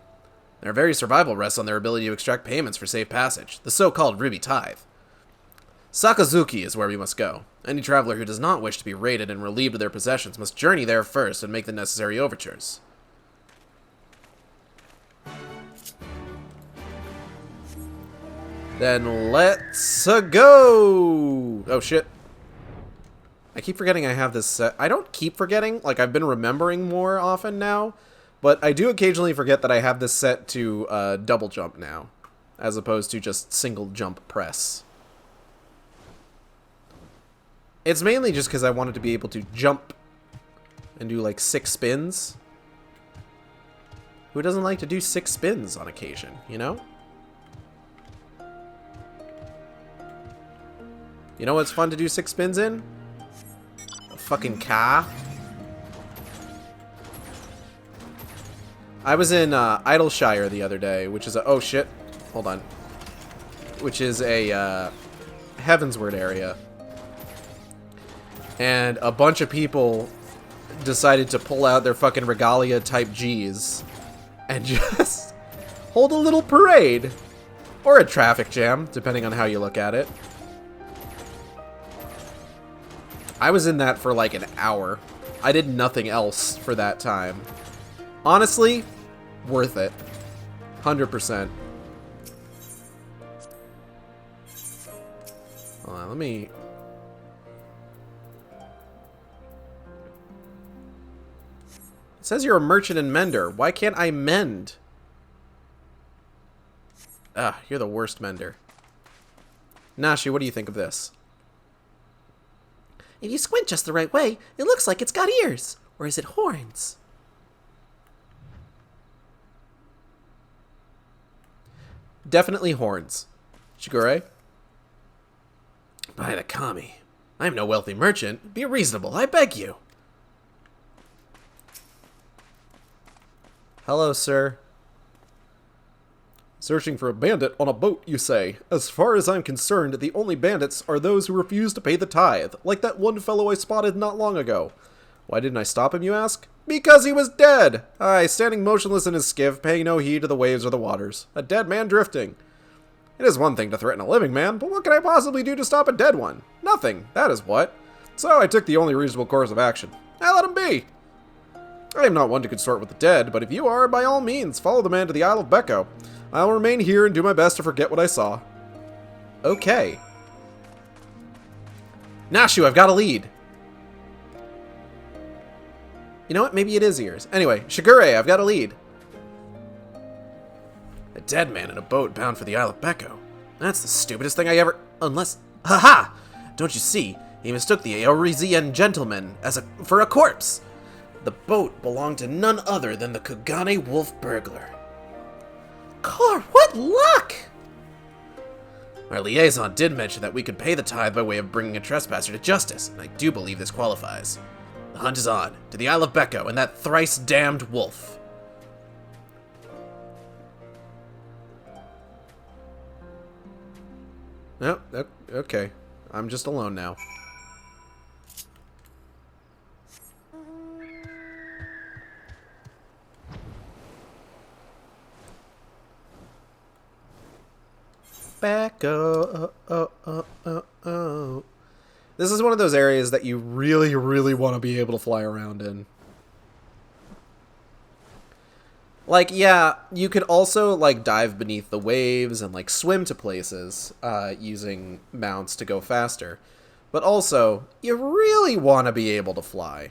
Their very survival rests on their ability to extract payments for safe passage, the so-called Ruby Tithe. Sakazuki is where we must go. Any traveler who does not wish to be raided and relieved of their possessions must journey there first and make the necessary overtures. Then let's go! Oh shit. I keep forgetting I have this set. I don't keep forgetting, like I've been remembering more often now, but I do occasionally forget that I have this set to double jump now, as opposed to just single jump press. It's mainly just because I wanted to be able to jump and do like 6 spins. Who doesn't like to do 6 spins on occasion, you know? You know what's fun to do 6 spins in? A fucking car. I was in Idleshire the other day, which is a... Oh shit. Hold on. Which is a Heavensward area. And a bunch of people decided to pull out their fucking regalia type Gs and just hold a little parade. Or a traffic jam, depending on how you look at it. I was in that for like an hour. I did nothing else for that time. Honestly, worth it. 100%. Hold on, let me... It says you're a merchant and mender. Why can't I mend? Ah, you're the worst mender. Nashu, what do you think of this? If you squint just the right way, it looks like it's got ears. Or is it horns? Definitely horns. Shigure? By the kami, I am no wealthy merchant. Be reasonable, I beg you. Hello, sir. Searching for a bandit on a boat, you say. As far as I'm concerned, the only bandits are those who refuse to pay the tithe, like that one fellow I spotted not long ago. Why didn't I stop him, you ask? Because he was dead! Aye, standing motionless in his skiff, paying no heed to the waves or the waters. A dead man drifting. It is one thing to threaten a living man, but what can I possibly do to stop a dead one? Nothing, that is what. So I took the only reasonable course of action. I let him be. I am not one to consort with the dead, but if you are, by all means, follow the man to the Isle of Becco. I'll remain here and do my best to forget what I saw. Okay. Nashu, I've got a lead. You know what? Maybe it is ears. Anyway, Shigure, I've got a lead. A dead man in a boat bound for the Isle of Becco. That's the stupidest thing I ever... Unless... Ha-ha! Don't you see? He mistook the Eorzean gentleman for a corpse. The boat belonged to none other than the Kugane Wolf burglar. Car, what luck! Our liaison did mention that we could pay the tithe by way of bringing a trespasser to justice, and I do believe this qualifies. The hunt is on, to the Isle of Becco and that thrice-damned wolf. Oh, okay. I'm just alone now. Becco. This is one of those areas that you really, really want to be able to fly around in. Like, yeah, you could also, like, dive beneath the waves and, like, swim to places using mounts to go faster. But also, you really want to be able to fly.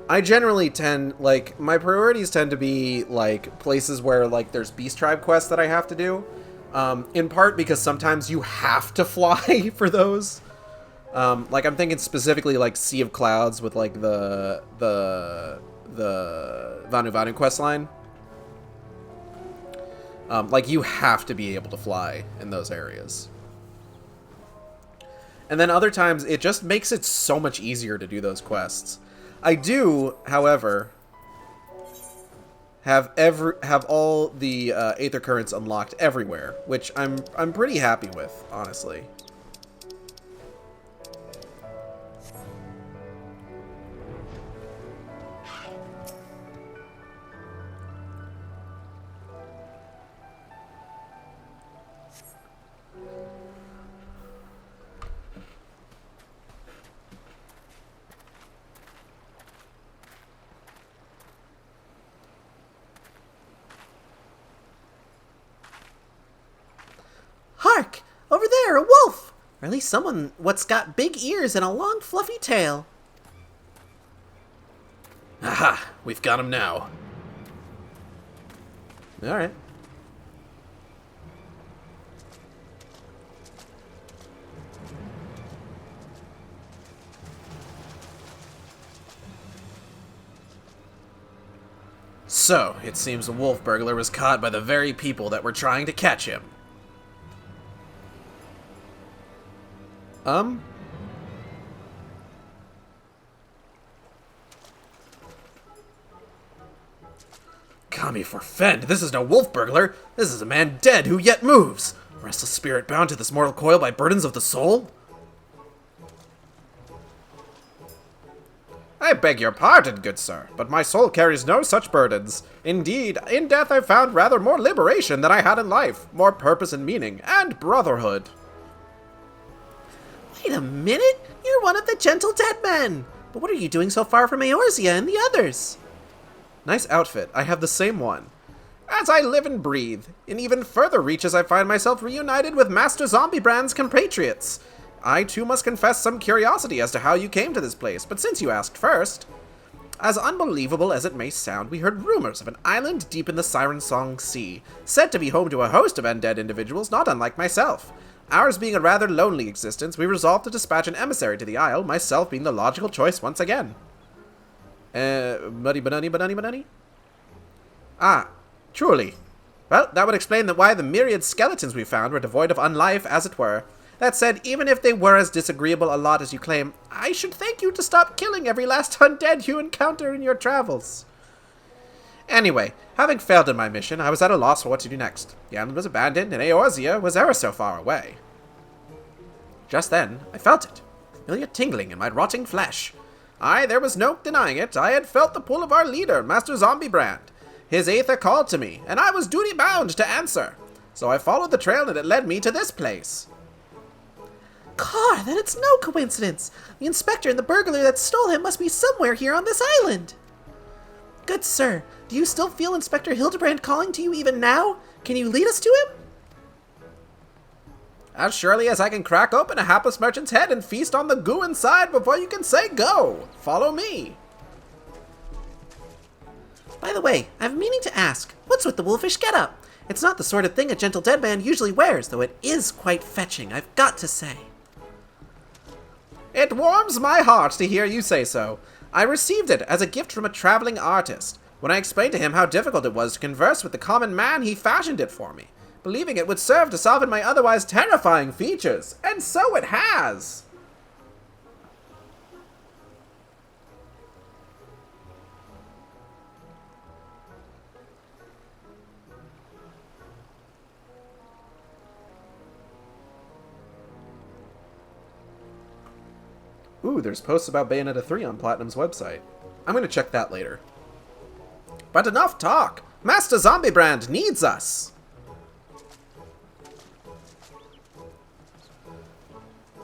I generally tend, like, my priorities tend to be, like, places where, like, there's Beast Tribe quests that I have to do. In part because sometimes you have to fly for those. Like, I'm thinking specifically, like, Sea of Clouds with, like, the Vanu Vanu questline. Like, you have to be able to fly in those areas. And then other times, it just makes it so much easier to do those quests. I do, however, have all the Aether Currents unlocked everywhere, which I'm pretty happy with, honestly. Hark! Over there, a wolf! Or at least someone what's got big ears and a long fluffy tail. Aha! We've got him now. Alright. So, it seems the wolf burglar was caught by the very people that were trying to catch him. Kami forfend, this is no wolf burglar. This is a man dead who yet moves. Restless spirit bound to this mortal coil by burdens of the soul? I beg your pardon, good sir, but my soul carries no such burdens. Indeed, in death I found rather more liberation than I had in life, more purpose and meaning, and brotherhood. Wait a minute! You're one of the gentle dead men! But what are you doing so far from Eorzea and the others? Nice outfit. I have the same one. As I live and breathe, in even further reaches I find myself reunited with Master Zombiebrand's compatriots. I too must confess some curiosity as to how you came to this place, but since you asked first... As unbelievable as it may sound, we heard rumors of an island deep in the Siren Song Sea, said to be home to a host of undead individuals not unlike myself. Ours being a rather lonely existence, we resolved to dispatch an emissary to the isle, myself being the logical choice once again. Buddy? Ah, truly. Well, that would explain why the myriad skeletons we found were devoid of unlife, as it were. That said, even if they were as disagreeable a lot as you claim, I should thank you to stop killing every last undead you encounter in your travels. Anyway, having failed in my mission, I was at a loss for what to do next. The island was abandoned, and Eorzea was ever so far away. Just then, I felt it. Familiar tingling in my rotting flesh. Aye, there was no denying it. I had felt the pull of our leader, Master Zombiebrand. His aether called to me, and I was duty-bound to answer. So I followed the trail, and it led me to this place. Car, then it's no coincidence. The inspector and the burglar that stole him must be somewhere here on this island. Good sir, do you still feel Inspector Hildebrand calling to you even now? Can you lead us to him? As surely as I can crack open a hapless merchant's head and feast on the goo inside before you can say go. Follow me. By the way, I've been meaning to ask, what's with the wolfish getup? It's not the sort of thing a gentle dead man usually wears, though it is quite fetching, I've got to say. It warms my heart to hear you say so. I received it as a gift from a traveling artist. When I explained to him how difficult it was to converse with the common man, he fashioned it for me, believing it would serve to soften my otherwise terrifying features. And so it has! Ooh, there's posts about Bayonetta 3 on Platinum's website. I'm gonna check that later. But enough talk! Master Zombiebrand needs us!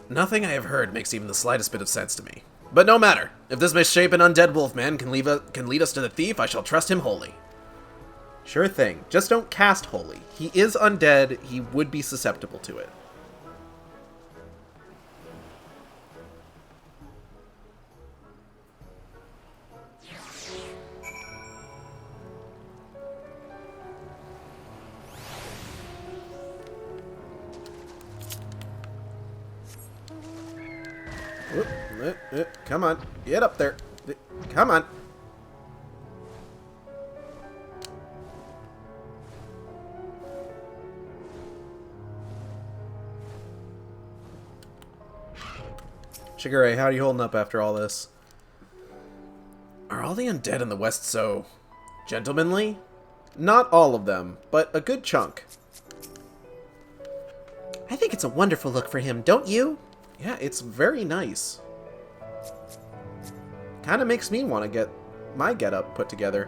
Nothing I have heard makes even the slightest bit of sense to me. But no matter. If this misshapen undead wolfman can lead us to the thief, I shall trust him wholly. Sure thing. Just don't cast Holy. He is undead. He would be susceptible to it. Come on. Get up there. Come on. Shigure, how are you holding up after all this? Are all the undead in the West so gentlemanly? Not all of them, but a good chunk. I think it's a wonderful look for him, don't you? Yeah, it's very nice. Kind of makes me want to get my getup put together.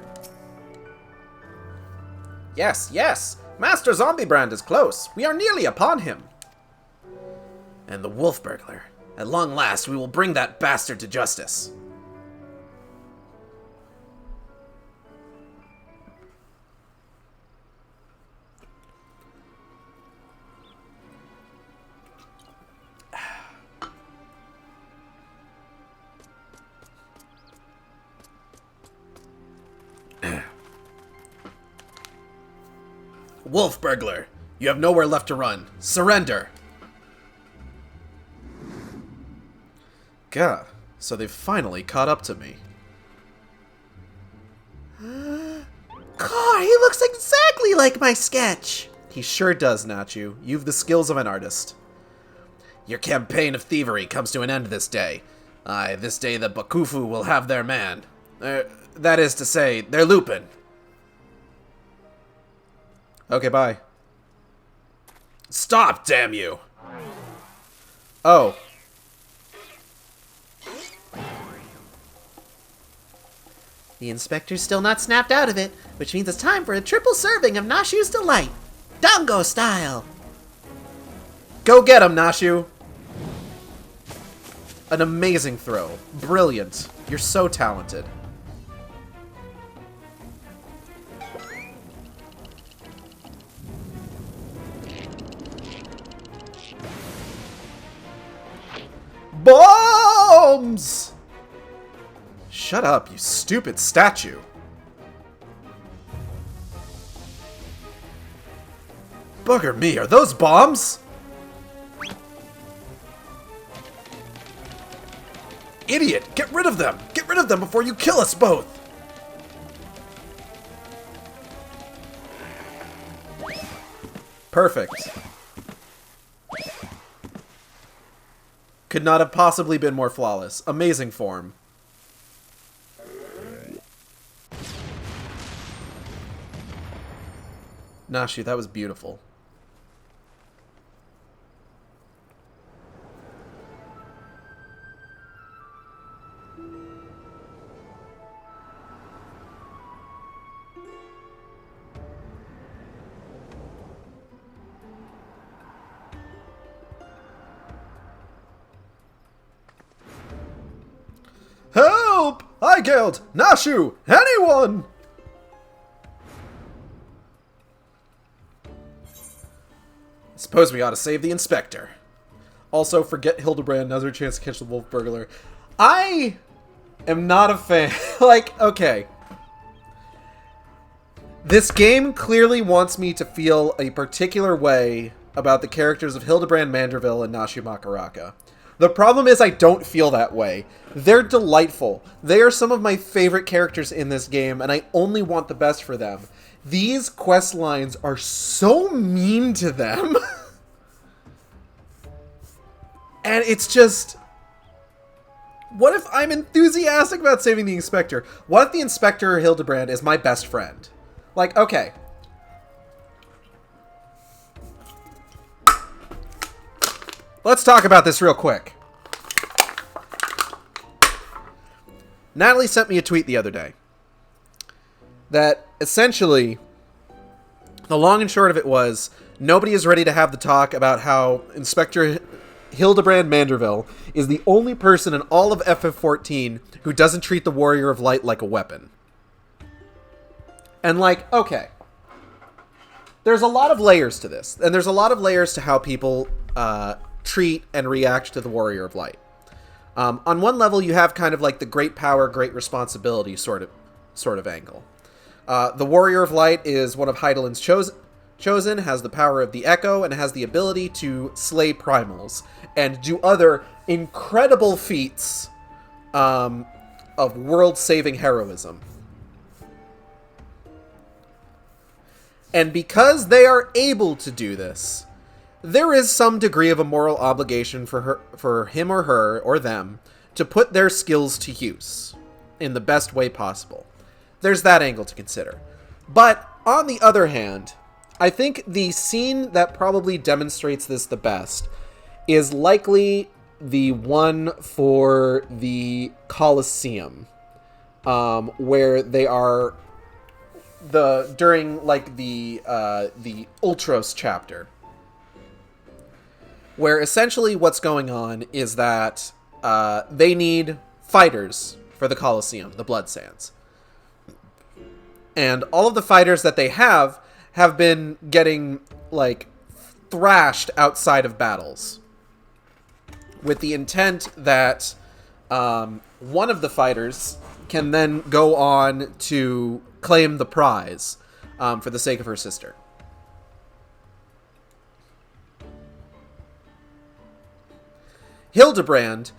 Yes, yes! Master Zombie Brand is close. We are nearly upon him. And the wolf burglar. At long last, we will bring that bastard to justice. Wolf burglar, you have nowhere left to run. Surrender! Gah, so they've finally caught up to me. God, he looks exactly like my sketch. He sure does, Nashu. You've the skills of an artist. Your campaign of thievery comes to an end this day. Aye, this day the Bakufu will have their man. That is to say, their Lupin. Okay, bye. Stop, damn you! Oh. The inspector's still not snapped out of it, which means it's time for a triple serving of Nashu's Delight. Dango style. Go get him, Nashu! An amazing throw. Brilliant. You're so talented. Bombs! Shut up, you stupid statue. Bugger me, are those bombs? Idiot, get rid of them! Get rid of them before you kill us both! Perfect. Could not have possibly been more flawless. Amazing form. Nashu, that was beautiful. Help! I killed Nashu! Anyone! Suppose we ought to save the inspector. Also, forget Hildebrand. Now's our chance to catch the wolf burglar. I am not a fan. Like, okay. This game clearly wants me to feel a particular way about the characters of Hildebrand Mandeville and Nashu Makaraka. The problem is I don't feel that way. They're delightful. They are some of my favorite characters in this game, and I only want the best for them. These quest lines are so mean to them. And it's just... What if I'm enthusiastic about saving the inspector? What if the inspector, Hildebrand, is my best friend? Like, okay. Let's talk about this real quick. Natalie sent me a tweet the other day that essentially the long and short of it was nobody is ready to have the talk about how Inspector Hildebrand Manderville is the only person in all of FF14 who doesn't treat the Warrior of Light like a weapon. And, like, okay. There's a lot of layers to this. And there's a lot of layers to how people treat and react to the Warrior of Light. On one level, you have kind of like the great power, great responsibility sort of angle. The Warrior of Light is one of Heidelin's chosen, has the power of the Echo, and has the ability to slay primals and do other incredible feats of world-saving heroism. And because they are able to do this, there is some degree of a moral obligation for him or her, or them, to put their skills to use in the best way possible. There's that angle to consider. But, on the other hand, I think the scene that probably demonstrates this the best is likely the one for the Colosseum, where they are during like the Ultros chapter, where essentially what's going on is that they need fighters for the Colosseum, the Blood Sands. And all of the fighters that they have been getting, like, thrashed outside of battles. With the intent that one of the fighters can then go on to claim the prize for the sake of her sister. Hildebrand,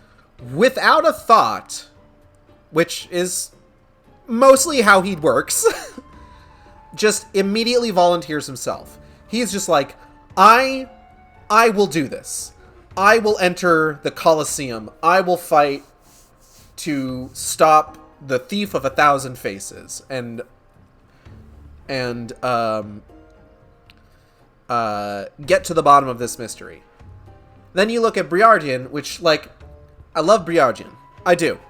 without a thought, which is mostly how he works, just immediately volunteers himself. He's just like, I will do this. I will enter the Colosseum. I will fight to stop the Thief of 1,000 Faces and get to the bottom of this mystery. Then you look at Briardian, which, like, I love Briardian. I do.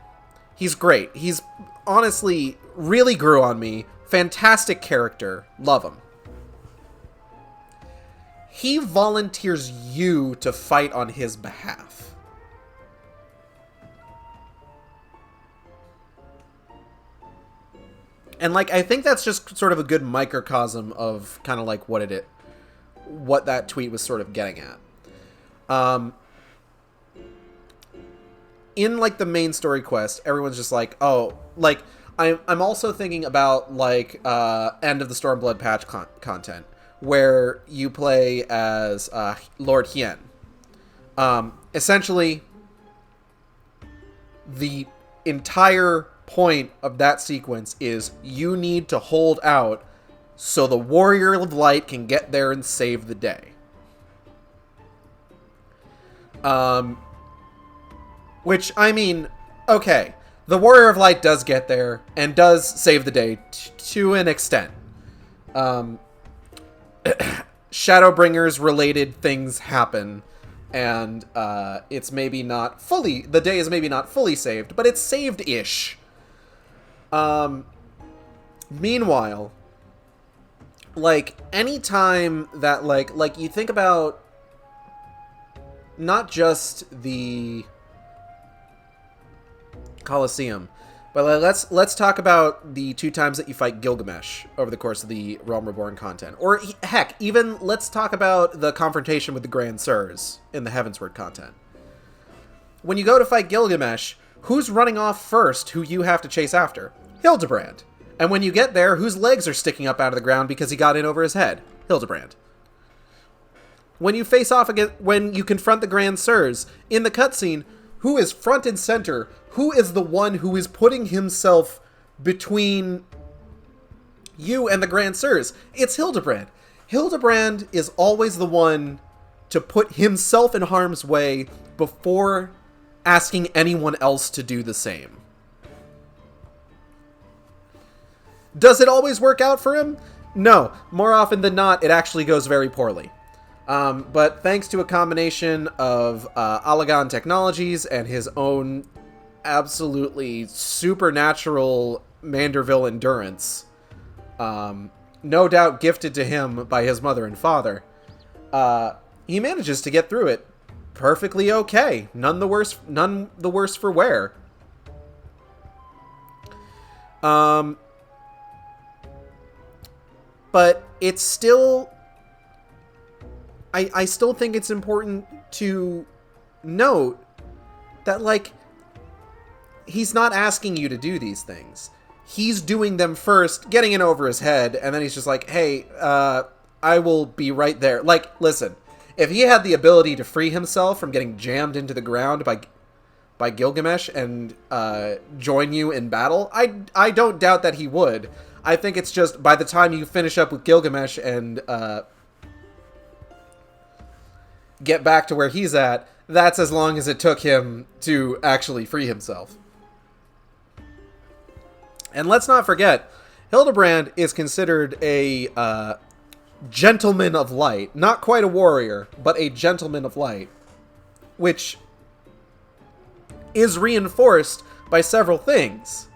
He's great. He's honestly really grew on me. Fantastic character. Love him. He volunteers you to fight on his behalf. And, like, I think that's just sort of a good microcosm of kind of like what that tweet was sort of getting at. In, like, the main story quest, everyone's just like, oh, like, I'm also thinking about, like, End of the Stormblood patch content, where you play as Lord Hien. Essentially, the entire point of that sequence is you need to hold out so the Warrior of Light can get there and save the day. Which, I mean, okay, the Warrior of Light does get there and does save the day to an extent. Shadowbringers related things happen, and it's maybe not fully, the day is maybe not fully saved, but it's saved-ish. Meanwhile, like, anytime that, like you think about not just the Colosseum, but let's talk about the 2 times that you fight Gilgamesh over the course of the Realm Reborn content. Or, heck, even let's talk about the confrontation with the Grand Sirs in the Heavensward content. When you go to fight Gilgamesh, who's running off first who you have to chase after? Hildebrand. And when you get there, whose legs are sticking up out of the ground because he got in over his head? Hildebrand. When you face off again, when you confront the Grand Sirs in the cutscene, who is front and center? Who is the one who is putting himself between you and the Grand Sirs? It's Hildebrand. Hildebrand is always the one to put himself in harm's way before asking anyone else to do the same. Does it always work out for him? No. More often than not, it actually goes very poorly. But thanks to a combination of Allagan technologies and his own absolutely supernatural Manderville endurance, no doubt gifted to him by his mother and father, he manages to get through it perfectly okay. None the worse for wear. But it's still... I still think it's important to note that, like, he's not asking you to do these things. He's doing them first, getting in over his head, and then he's just like, hey, I will be right there. Like, listen, if he had the ability to free himself from getting jammed into the ground by Gilgamesh and join you in battle, I don't doubt that he would. I think it's just by the time you finish up with Gilgamesh and get back to where he's at, that's as long as it took him to actually free himself. And let's not forget, Hildebrand is considered a gentleman of light. Not quite a warrior, but a gentleman of light. Which is reinforced by several things.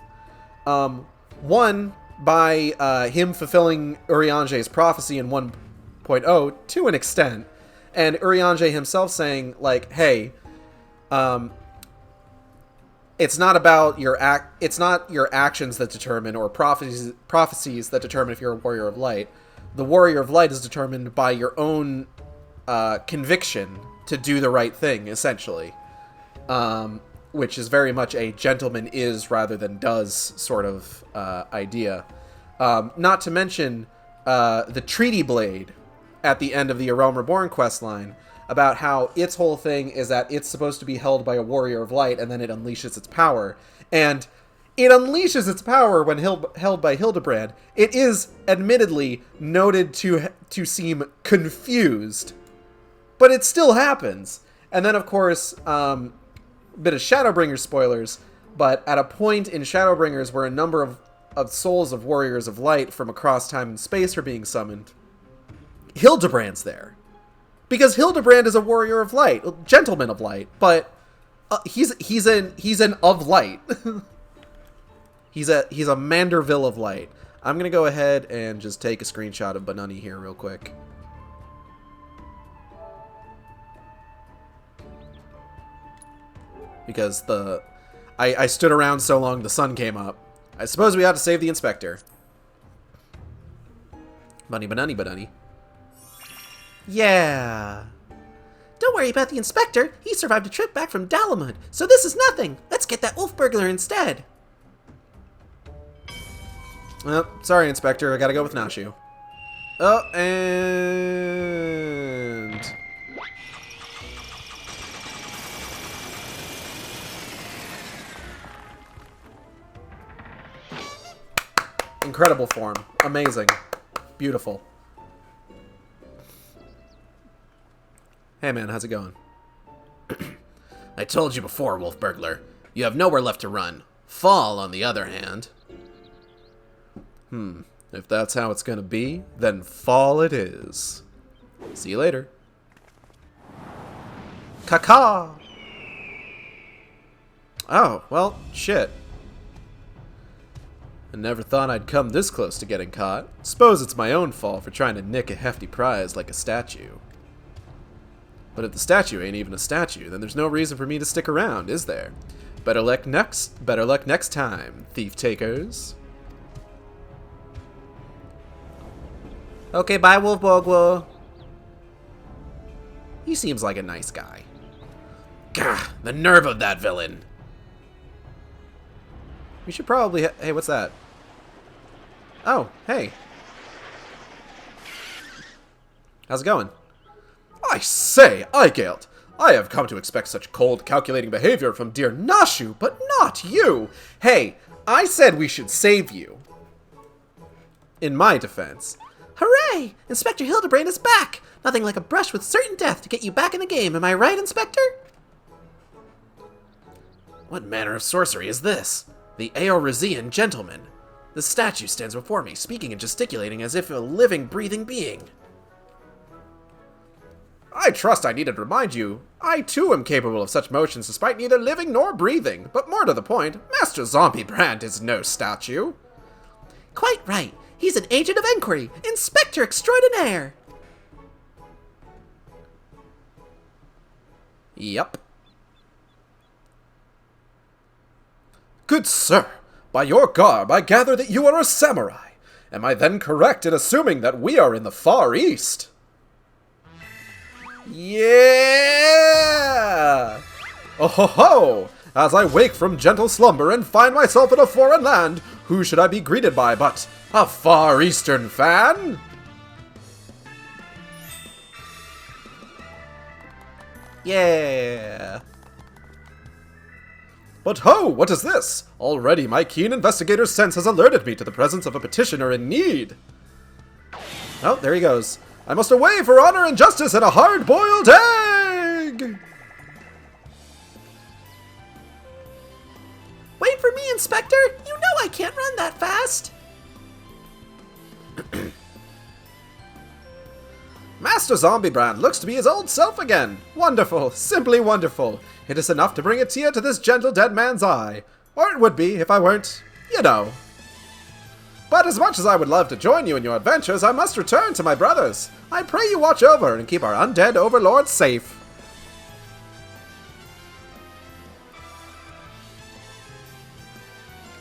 One, by him fulfilling Urianger's prophecy in 1.0 to an extent. And Urianger himself saying, like, hey, it's not about it's not your actions that determine, or prophecies that determine if you're a warrior of light. The warrior of light is determined by your own conviction to do the right thing, essentially. Which is very much a gentleman is rather than does sort of idea. Not to mention the Treaty Blade at the end of the A Realm Reborn questline, about how its whole thing is that it's supposed to be held by a warrior of light, and then it unleashes its power. And it unleashes its power when held by Hildebrand. It is, admittedly, noted to seem confused, but it still happens. And then, of course, bit of Shadowbringer spoilers, but at a point in Shadowbringers where a number of souls of warriors of light from across time and space are being summoned, Hildebrand's there. Because Hildebrand is a warrior of light, gentleman of light, but he's an of light. he's a Manderville of light. I'm gonna go ahead and just take a screenshot of Banani here real quick. Because I stood around so long the sun came up. I suppose we ought to save the inspector. Bunny Banani Banani. Yeah. Don't worry about the inspector. He survived a trip back from Dalamud, so this is nothing. Let's get that wolf burglar instead. Well, sorry, Inspector. I gotta go with Nashu. Oh, and... incredible form. Amazing. Beautiful. Hey man, how's it going? I told you before, Wolf Burglar. You have nowhere left to run. Fall, on the other hand. If that's how it's gonna be, then fall it is. See you later. Caca! Oh, well, shit. I never thought I'd come this close to getting caught. Suppose it's my own fault for trying to nick a hefty prize like a statue. But if the statue ain't even a statue, then there's no reason for me to stick around, is there? Better luck next time, thief takers. Okay, bye, Wolf Bogwo. He seems like a nice guy. Gah, the nerve of that villain. We should probably... hey, what's that? Oh, hey. How's it going? I say, Eigelt, I have come to expect such cold, calculating behavior from dear Nashu, but not you. Hey, I said we should save you. In my defense. Hooray! Inspector Hildebrand is back! Nothing like a brush with certain death to get you back in the game, am I right, Inspector? What manner of sorcery is this? The Eorzean gentleman. The statue stands before me, speaking and gesticulating as if a living, breathing being. I trust I needn't remind you. I too am capable of such motions despite neither living nor breathing. But more to the point, Master Zombie Brand is no statue. Quite right. He's an agent of inquiry, Inspector Extraordinaire. Yup. Good sir, by your garb I gather that you are a samurai. Am I then correct in assuming that we are in the Far East? Yeah! Oh ho ho! As I wake from gentle slumber and find myself in a foreign land, who should I be greeted by but a Far Eastern fan? Yeah! But ho, what is this? Already my keen investigator's sense has alerted me to the presence of a petitioner in need. Oh, there he goes. I must away for honor and justice and a hard-boiled egg! Wait for me, Inspector! You know I can't run that fast! Master Zombie Brand looks to be his old self again. Wonderful, simply wonderful. It is enough to bring a tear to this gentle dead man's eye. Or it would be if I weren't, you know. But as much as I would love to join you in your adventures, I must return to my brothers. I pray you watch over and keep our undead overlord safe.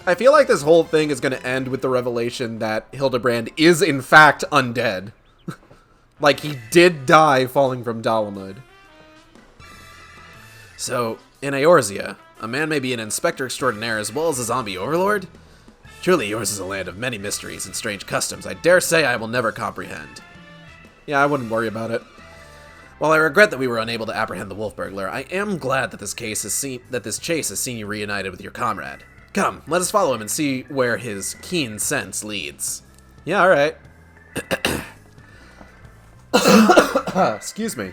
I feel like this whole thing is going to end with the revelation that Hildebrand is in fact undead. Like, he did die falling from Dalamud. So, in Eorzea, a man may be an inspector extraordinaire as well as a zombie overlord? Truly, yours is a land of many mysteries and strange customs I dare say I will never comprehend. Yeah, I wouldn't worry about it. While I regret that we were unable to apprehend the wolf burglar, I am glad that this chase has seen you reunited with your comrade. Come, let us follow him and see where his keen sense leads. Yeah, alright. Excuse me.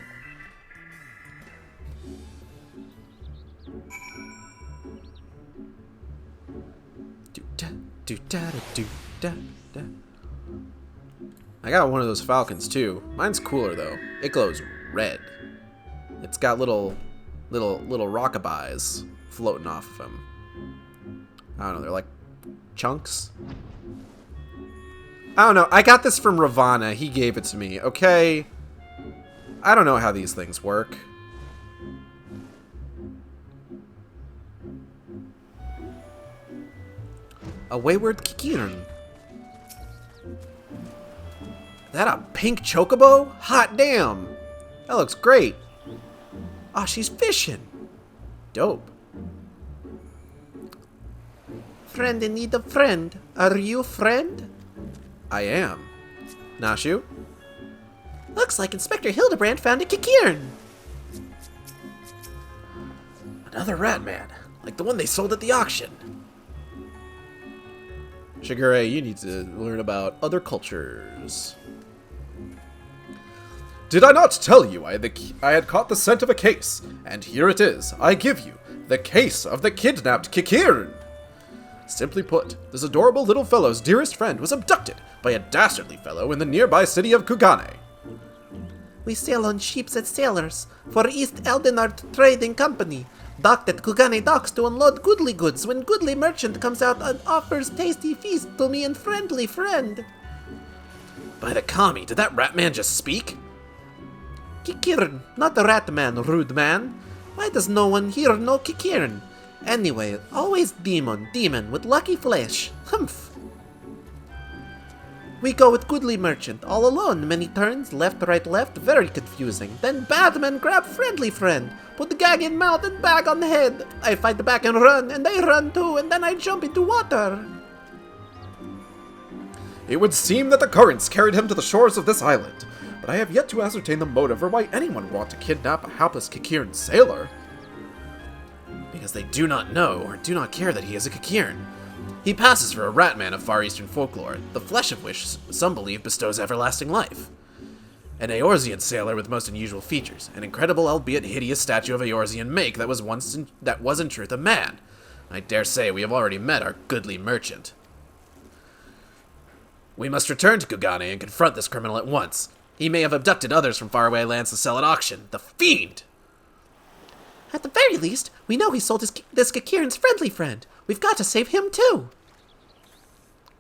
I got one of those falcons too. Mine's cooler though. It glows red. It's got little rockabys floating off of him. I don't know, they're like chunks. I don't know. I got this from Ravana. He gave it to me, okay? I don't know how these things work. A wayward Kikiran. That a pink chocobo? Hot damn. That looks great. Oh, she's fishing. Dope. Friend in need of friend. Are you friend? I am. Nashu? Looks like Inspector Hildebrand found a Kikiran. Another rat man, like the one they sold at the auction. Shigure, you need to learn about other cultures. Did I not tell you I had caught the scent of a case? And here it is. I give you the case of the kidnapped Kikiran. Simply put, this adorable little fellow's dearest friend was abducted by a dastardly fellow in the nearby city of Kugane. We sail on ships as sailors for East Eldenard Trading Company, docked at Kugane docks to unload goodly goods when goodly merchant comes out and offers tasty feast to me and friendly friend. By the kami, did that rat man just speak? Kikiran, not a rat man, rude man. Why does no one here know Kikiran? Anyway, always demon with lucky flesh. Humph. We go with goodly merchant, all alone, many turns, left, right, left, very confusing. Then badman grab friendly friend, put the gag in mouth and bag on the head. I fight back and run, and they run too, and then I jump into water. It would seem that the currents carried him to the shores of this island, but I have yet to ascertain the motive or why anyone would want to kidnap a hapless Kikiran sailor. Because they do not know or do not care that he is a Kikiran. He passes for a rat man of Far Eastern folklore, the flesh of which some believe bestows everlasting life. An Eorzean sailor with most unusual features, an incredible albeit hideous statue of Eorzean make that was in truth a man. I dare say we have already met our goodly merchant. We must return to Kugane and confront this criminal at once. He may have abducted others from faraway lands to sell at auction. The fiend! At the very least, we know he sold this Kikiran's friendly friend. We've got to save him too.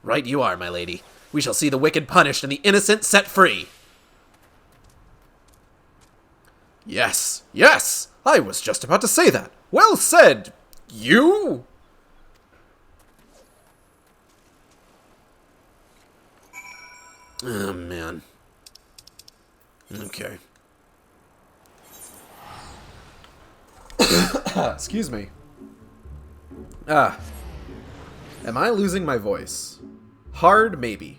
Right you are, my lady. We shall see the wicked punished and the innocent set free. Yes, yes! I was just about to say that. Well said. You? Oh, man. Okay. Excuse me. Am I losing my voice? Hard, maybe.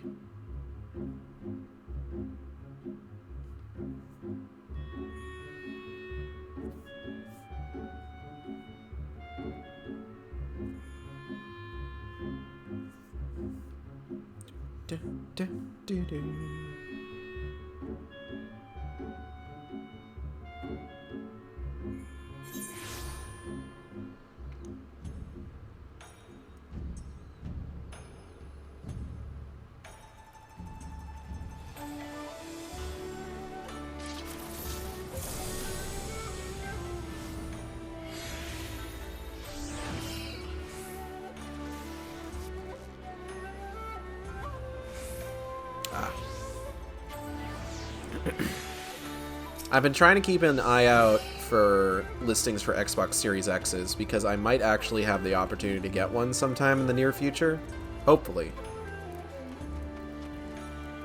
I've been trying to keep an eye out for listings for Xbox Series X's because I might actually have the opportunity to get one sometime in the near future. Hopefully.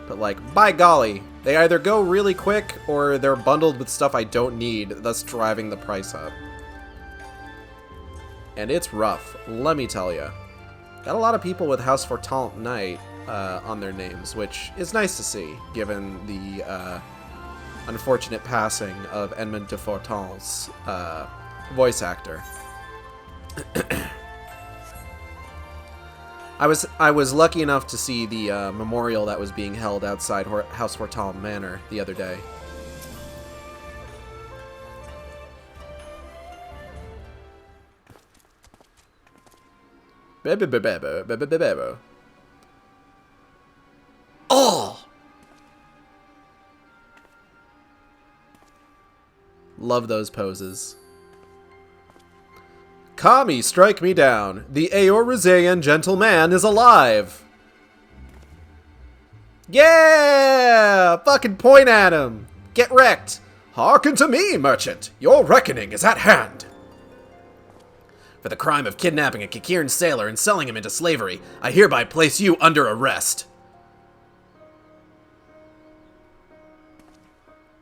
But like, by golly, they either go really quick or they're bundled with stuff I don't need, thus driving the price up. And it's rough, let me tell ya. Got a lot of people with House Fortant Knight on their names, which is nice to see, given the unfortunate passing of Edmond de Fortant's voice actor. I was lucky enough to see the memorial that was being held outside House Fortant Manor the other day. Oh! Love those poses. Kami, strike me down. The Eorzean gentleman is alive. Yeah! Fucking point at him. Get wrecked. Hearken to me, merchant. Your reckoning is at hand. For the crime of kidnapping a Kikiran sailor and selling him into slavery, I hereby place you under arrest.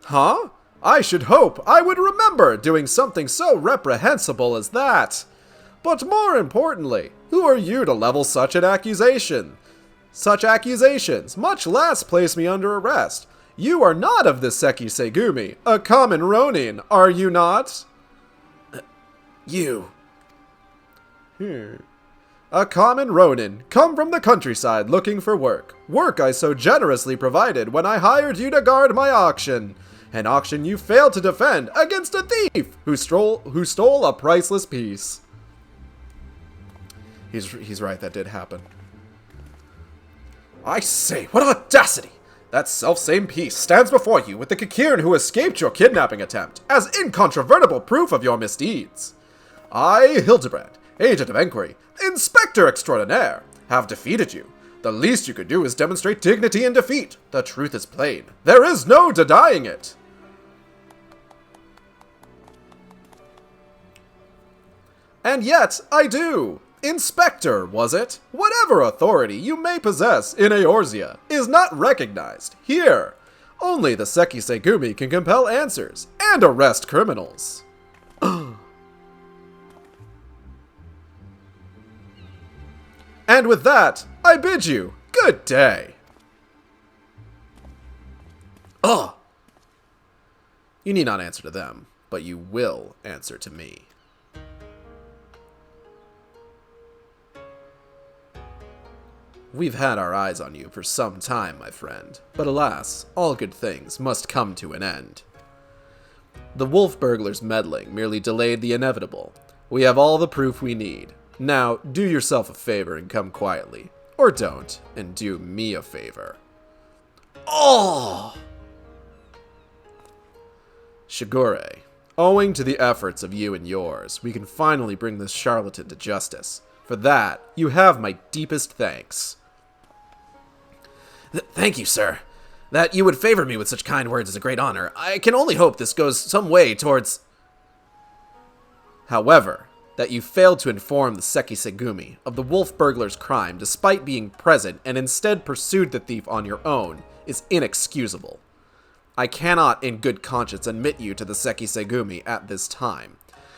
Huh? I should hope I would remember doing something so reprehensible as that. But more importantly, who are you to level such an accusation? Such accusations, much less place me under arrest. You are not of the Seki Segumi, a common Ronin, are you not? You. A common Ronin, come from the countryside looking for work. Work I so generously provided when I hired you to guard my auction. An auction you failed to defend against a thief who stole a priceless piece. He's right, that did happen. I say, what audacity! That selfsame piece stands before you with the Kikiran who escaped your kidnapping attempt as incontrovertible proof of your misdeeds. I, Hildebrand, agent of inquiry, inspector extraordinaire, have defeated you. The least you could do is demonstrate dignity in defeat. The truth is plain. There is no denying it. And yet, I do. Inspector, was it? Whatever authority you may possess in Eorzea is not recognized here. Only the Seki Segumi can compel answers and arrest criminals. And with that, I bid you good day. Oh! You need not answer to them, but you will answer to me. We've had our eyes on you for some time, my friend, but alas, all good things must come to an end. The wolf burglar's meddling merely delayed the inevitable. We have all the proof we need. Now, do yourself a favor and come quietly. Or don't, and do me a favor. Oh! Shigure, owing to the efforts of you and yours, we can finally bring this charlatan to justice. For that, you have my deepest thanks. Thank you, sir. That you would favor me with such kind words is a great honor. I can only hope this goes some way towards... However, that you failed to inform the Seki Segumi of the wolf burglar's crime despite being present and instead pursued the thief on your own is inexcusable. I cannot in good conscience admit you to the Seki Segumi at this time.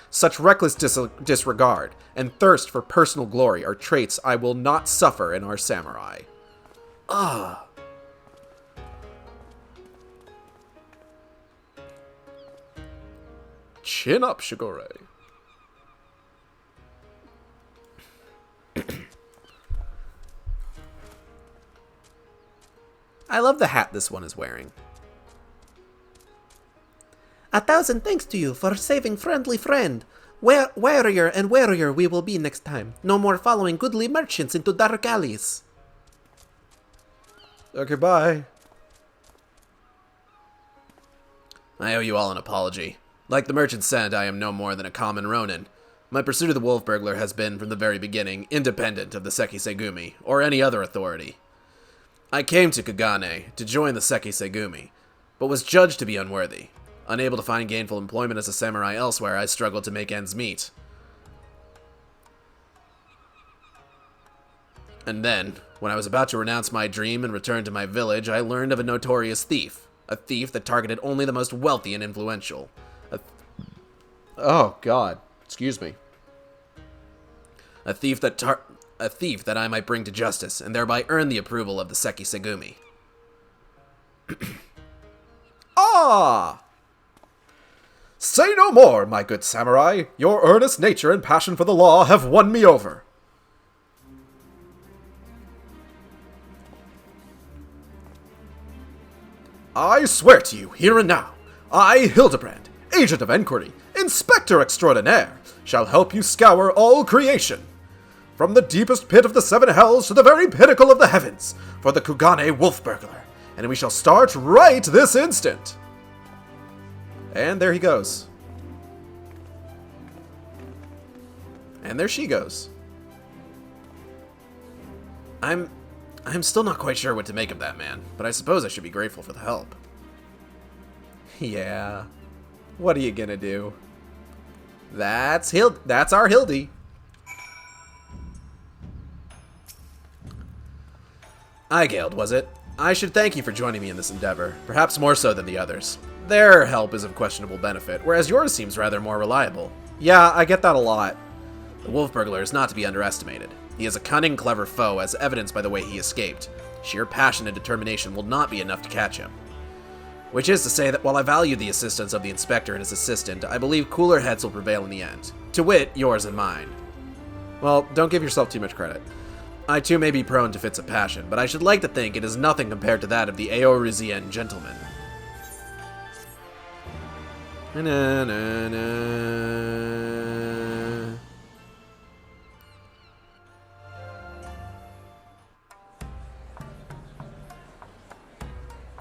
Such reckless disregard and thirst for personal glory are traits I will not suffer in our samurai. Ah. Chin up, Shigure. I love the hat this one is wearing. 1,000 thanks to you for saving friendly friend. Warrior and warrior we will be next time. No more following goodly merchants into dark alleys. Okay, bye. I owe you all an apology. Like the merchant said, I am no more than a common ronin. My pursuit of the wolf burglar has been, from the very beginning, independent of the Seki Segumi, or any other authority. I came to Kagane to join the Seki Segumi, but was judged to be unworthy. Unable to find gainful employment as a samurai elsewhere, I struggled to make ends meet. And then, when I was about to renounce my dream and return to my village, I learned of a notorious thief. A thief that targeted only the most wealthy and influential. Oh, God. Excuse me. A thief that I might bring to justice, and thereby earn the approval of the Seki Segumi. Ah! Say no more, my good samurai. Your earnest nature and passion for the law have won me over. I swear to you, here and now, I, Hildebrand, agent of inquiry, inspector extraordinaire, shall help you scour all creation, from the deepest pit of the 7 hells to the very pinnacle of the heavens, for the Kugane wolf burglar, and we shall start right this instant. And there he goes. And there she goes. I'm still not quite sure what to make of that man, but I suppose I should be grateful for the help. Yeah. What are you gonna do? That's our Hildy. Igeld, was it? I should thank you for joining me in this endeavor, perhaps more so than the others. Their help is of questionable benefit, whereas yours seems rather more reliable. Yeah, I get that a lot. The wolf burglar is not to be underestimated. He is a cunning, clever foe, as evidenced by the way he escaped. Sheer passion and determination will not be enough to catch him. Which is to say that while I value the assistance of the inspector and his assistant, I believe cooler heads will prevail in the end. To wit, yours and mine. Well, don't give yourself too much credit. I too may be prone to fits of passion, but I should like to think it is nothing compared to that of the Eorzean gentleman. Na, na, na.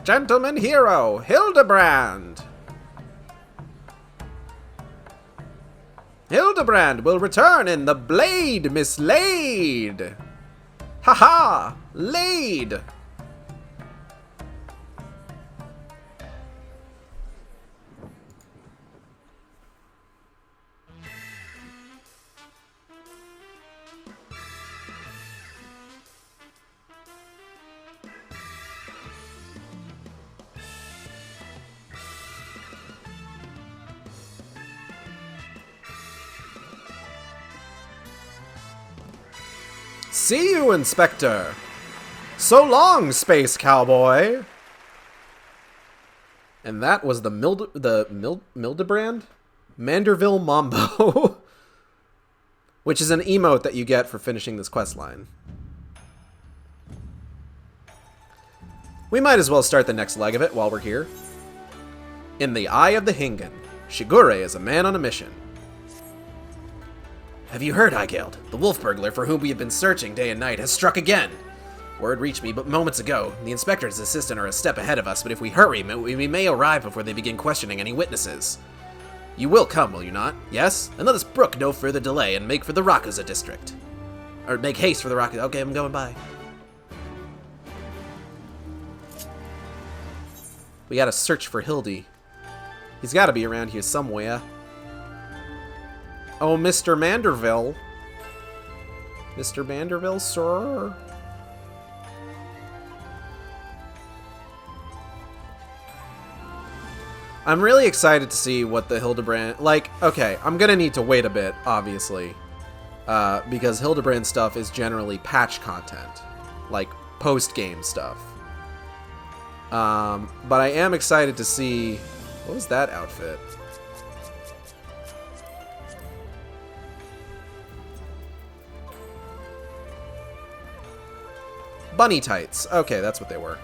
Gentleman hero, Hildebrand! Hildebrand will return in the blade mislaid! Ha-ha! Laid! See you, Inspector! So long, Space Cowboy! And that was the Mildebrand? Manderville Mambo. Which is an emote that you get for finishing this questline. We might as well start the next leg of it while we're here. In the Eye of the Hingen, Shigure is a man on a mission. Have you heard, Igeld? The wolf burglar for whom we have been searching day and night has struck again. Word reached me but moments ago. The inspector and his assistant are a step ahead of us, but if we hurry, we may arrive before they begin questioning any witnesses. You will come, will you not? Yes? And let us brook no further delay and make for the Rakuza district. Or make haste for the Rakuza. Okay, I'm going by. We gotta search for Hildy. He's gotta be around here somewhere. Oh, Mr. Manderville. Mr. Manderville, sir? I'm really excited to see what the Hildebrand... Like, okay, I'm gonna need to wait a bit, obviously. Because Hildebrand stuff is generally patch content. Like, post-game stuff. But I am excited to see... What was that outfit? Bunny tights. Okay, that's what they were.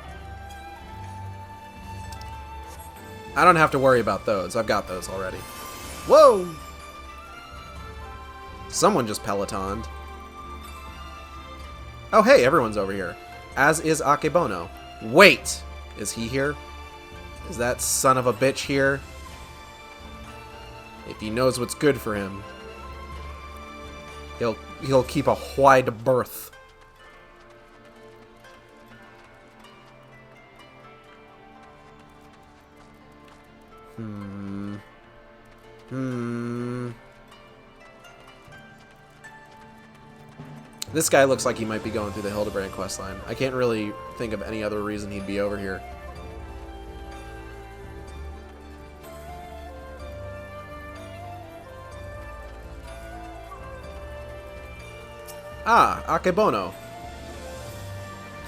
I don't have to worry about those. I've got those already. Whoa! Someone just pelotoned. Oh, hey, everyone's over here. As is Akebono. Wait! Is he here? Is that son of a bitch here? If he knows what's good for him, he'll keep a wide berth. This guy looks like he might be going through the Hildebrand questline. I can't really think of any other reason he'd be over here. Ah, Akebono.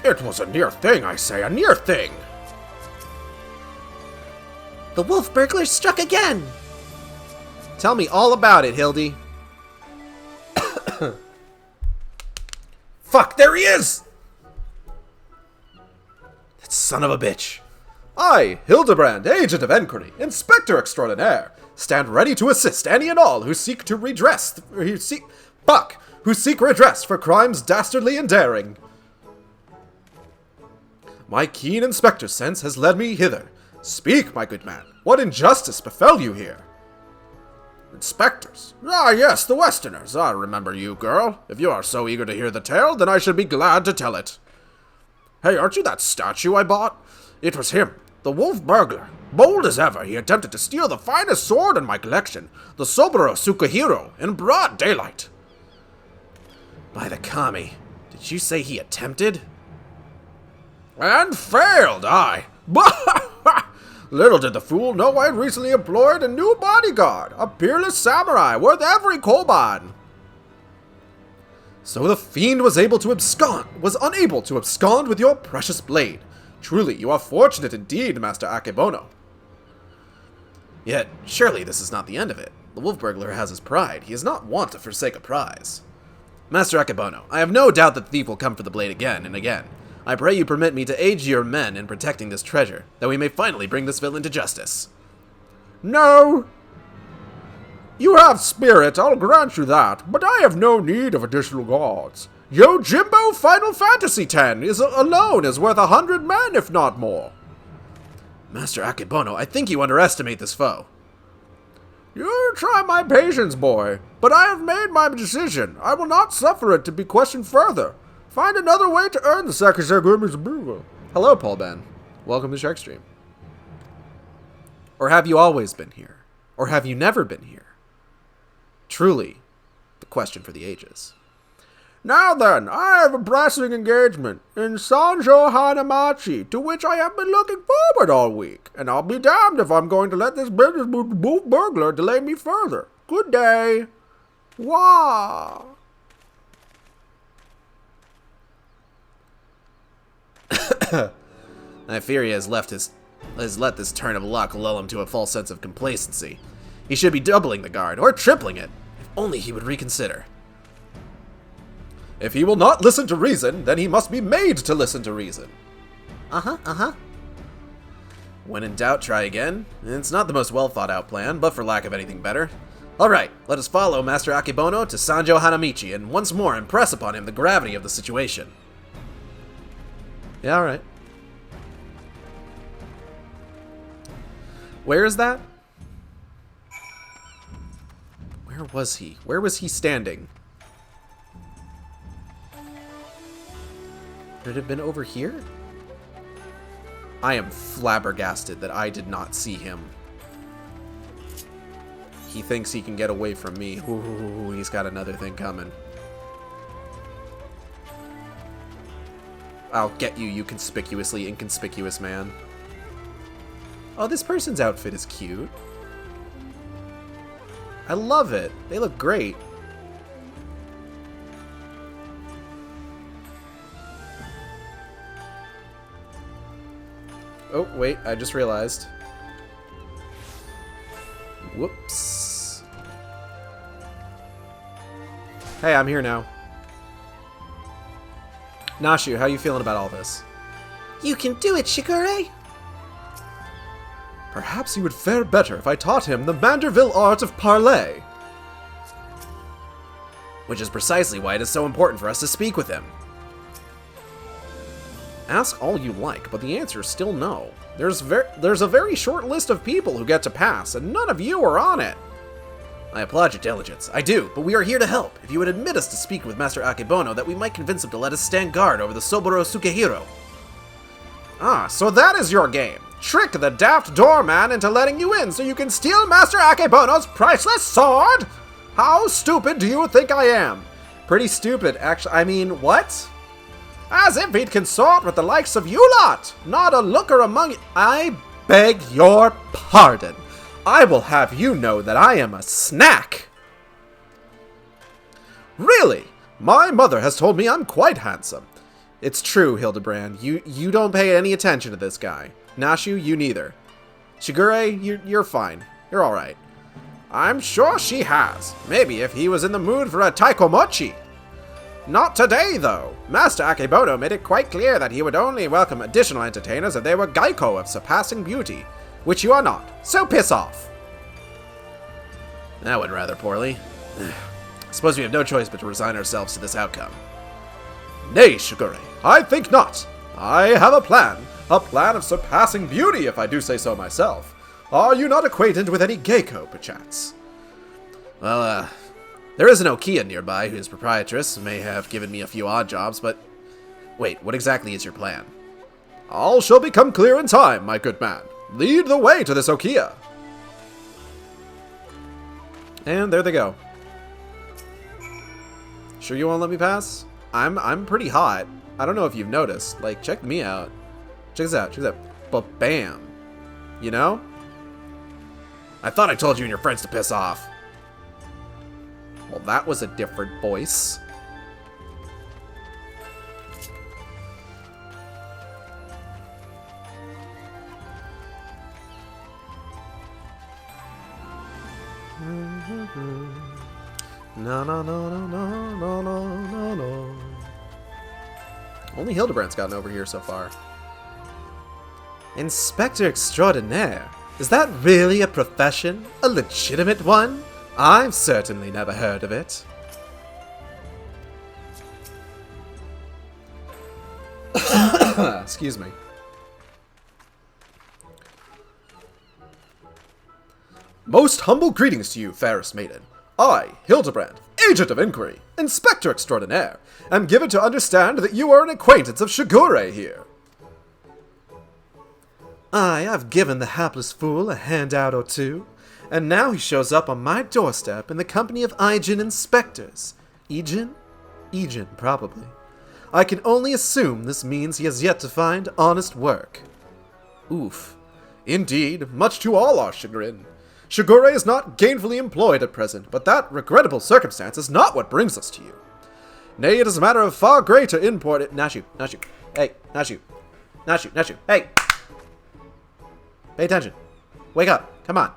It was a near thing, I say, a near thing. The wolf burglar struck again! Tell me all about it, Hildy. Fuck, there he is! That son of a bitch. I, Hildebrand, Agent of Enquiry, Inspector Extraordinaire, stand ready to assist any and all who seek redress for crimes dastardly and daring. My keen inspector sense has led me hither. Speak, my good man, what injustice befell you here? Inspectors? Ah, yes, the Westerners. I remember you, girl. If you are so eager to hear the tale, then I should be glad to tell it. Hey, aren't you that statue I bought? It was him, the wolf burglar. Bold as ever, he attempted to steal the finest sword in my collection, the Soboro Tsukahiro, in broad daylight. By the kami, did you say he attempted? And failed, aye. Little did the fool know I had recently employed a new bodyguard, a peerless samurai worth every koban. So the fiend was unable to abscond with your precious blade. Truly, you are fortunate indeed, Master Akebono. Yet, surely this is not the end of it. The wolf burglar has his pride. He is not wont to forsake a prize. Master Akebono, I have no doubt that the thief will come for the blade again and again. I pray you permit me to aid your men in protecting this treasure, that we may finally bring this villain to justice. No. You have spirit, I'll grant you that, but I have no need of additional guards. Yojimbo Final Fantasy X alone is worth 100 men, if not more. Master Akebono, I think you underestimate this foe. You try my patience, boy, but I have made my decision. I will not suffer it to be questioned further. Find another way to earn the Sakasagurmi's burger. Hello, Paul Ben. Welcome to Sharkstream. Or have you always been here? Or have you never been here? Truly, the question for the ages. Now then, I have a pressing engagement in Sanjo Hanamachi, to which I have been looking forward all week, and I'll be damned if I'm going to let this business wolf burglar delay me further. Good day. Wah. I fear he has let this turn of luck lull him to a false sense of complacency. He should be doubling the guard, or tripling it. If only he would reconsider. If he will not listen to reason, then he must be made to listen to reason. When in doubt, try again. It's not the most well thought out plan, but for lack of anything better. Alright, let us follow Master Akebono to Sanjo Hanamichi and once more impress upon him the gravity of the situation. Yeah, alright. Where is that? Where was he? Where was he standing? Could it have been over here? I am flabbergasted that I did not see him. He thinks he can get away from me. Ooh, he's got another thing coming. I'll get you, you conspicuously inconspicuous man. Oh, this person's outfit is cute. I love it. They look great. Oh, wait, I just realized. Whoops. Hey, I'm here now. Nashu, how you feeling about all this? You can do it, Shigure! Perhaps he would fare better if I taught him the Manderville art of parley. Which is precisely why it is so important for us to speak with him. Ask all you like, but the answer is still no. There's a very short list of people who get to pass, and none of you are on it. I applaud your diligence. I do, but we are here to help. If you would admit us to speak with Master Akebono, that we might convince him to let us stand guard over the Soboro Sukehiro. Ah, so that is your game. Trick the daft doorman into letting you in so you can steal Master Akebono's priceless sword? How stupid do you think I am? Pretty stupid, actually. I mean, what? As if he'd consort with the likes of you lot. Not a looker among you. I beg your pardon. I will have you know that I am a snack. Really? My mother has told me I'm quite handsome. It's true, Hildebrand. You don't pay any attention to this guy. Nashu, you neither. Shigure, you're fine. You're alright. I'm sure she has. Maybe if he was in the mood for a taikomochi. Not today, though. Master Akebono made it quite clear that he would only welcome additional entertainers if they were Gaiko of surpassing beauty, which you are not, so piss off. That went rather poorly. I suppose we have no choice but to resign ourselves to this outcome. Nay, Shigure, I think not. I have a plan of surpassing beauty, if I do say so myself. Are you not acquainted with any Gaiko, perchance? Well, there is an Okiya nearby whose proprietress may have given me a few odd jobs, but... Wait, what exactly is your plan? All shall become clear in time, my good man. Lead the way to this Okiya. And there they go. Sure you won't let me pass? I'm pretty hot. I don't know if you've noticed. Like, check me out. Check this out, check this out. But bam. You know? I thought I told you and your friends to piss off. Well, that was a different voice. No, no, no, no, no, no, no, no, no. Only Hildebrand's gotten over here so far. Inspector Extraordinaire. Is that really a profession? A legitimate one? I've certainly never heard of it. Excuse me. Most humble greetings to you, fairest maiden. I, Hildebrand, Agent of Inquiry, Inspector Extraordinaire, am given to understand that you are an acquaintance of Shigure here. I've given the hapless fool a handout or two, and now he shows up on my doorstep in the company of Ijin inspectors. Ijin? Ijin, probably. I can only assume this means he has yet to find honest work. Oof. Indeed, much to all our chagrin. Shigure is not gainfully employed at present, but that regrettable circumstance is not what brings us to you. Nay, it is a matter of far greater import. Nashu. Hey, Nashu. Hey! Pay attention. Wake up. Come on.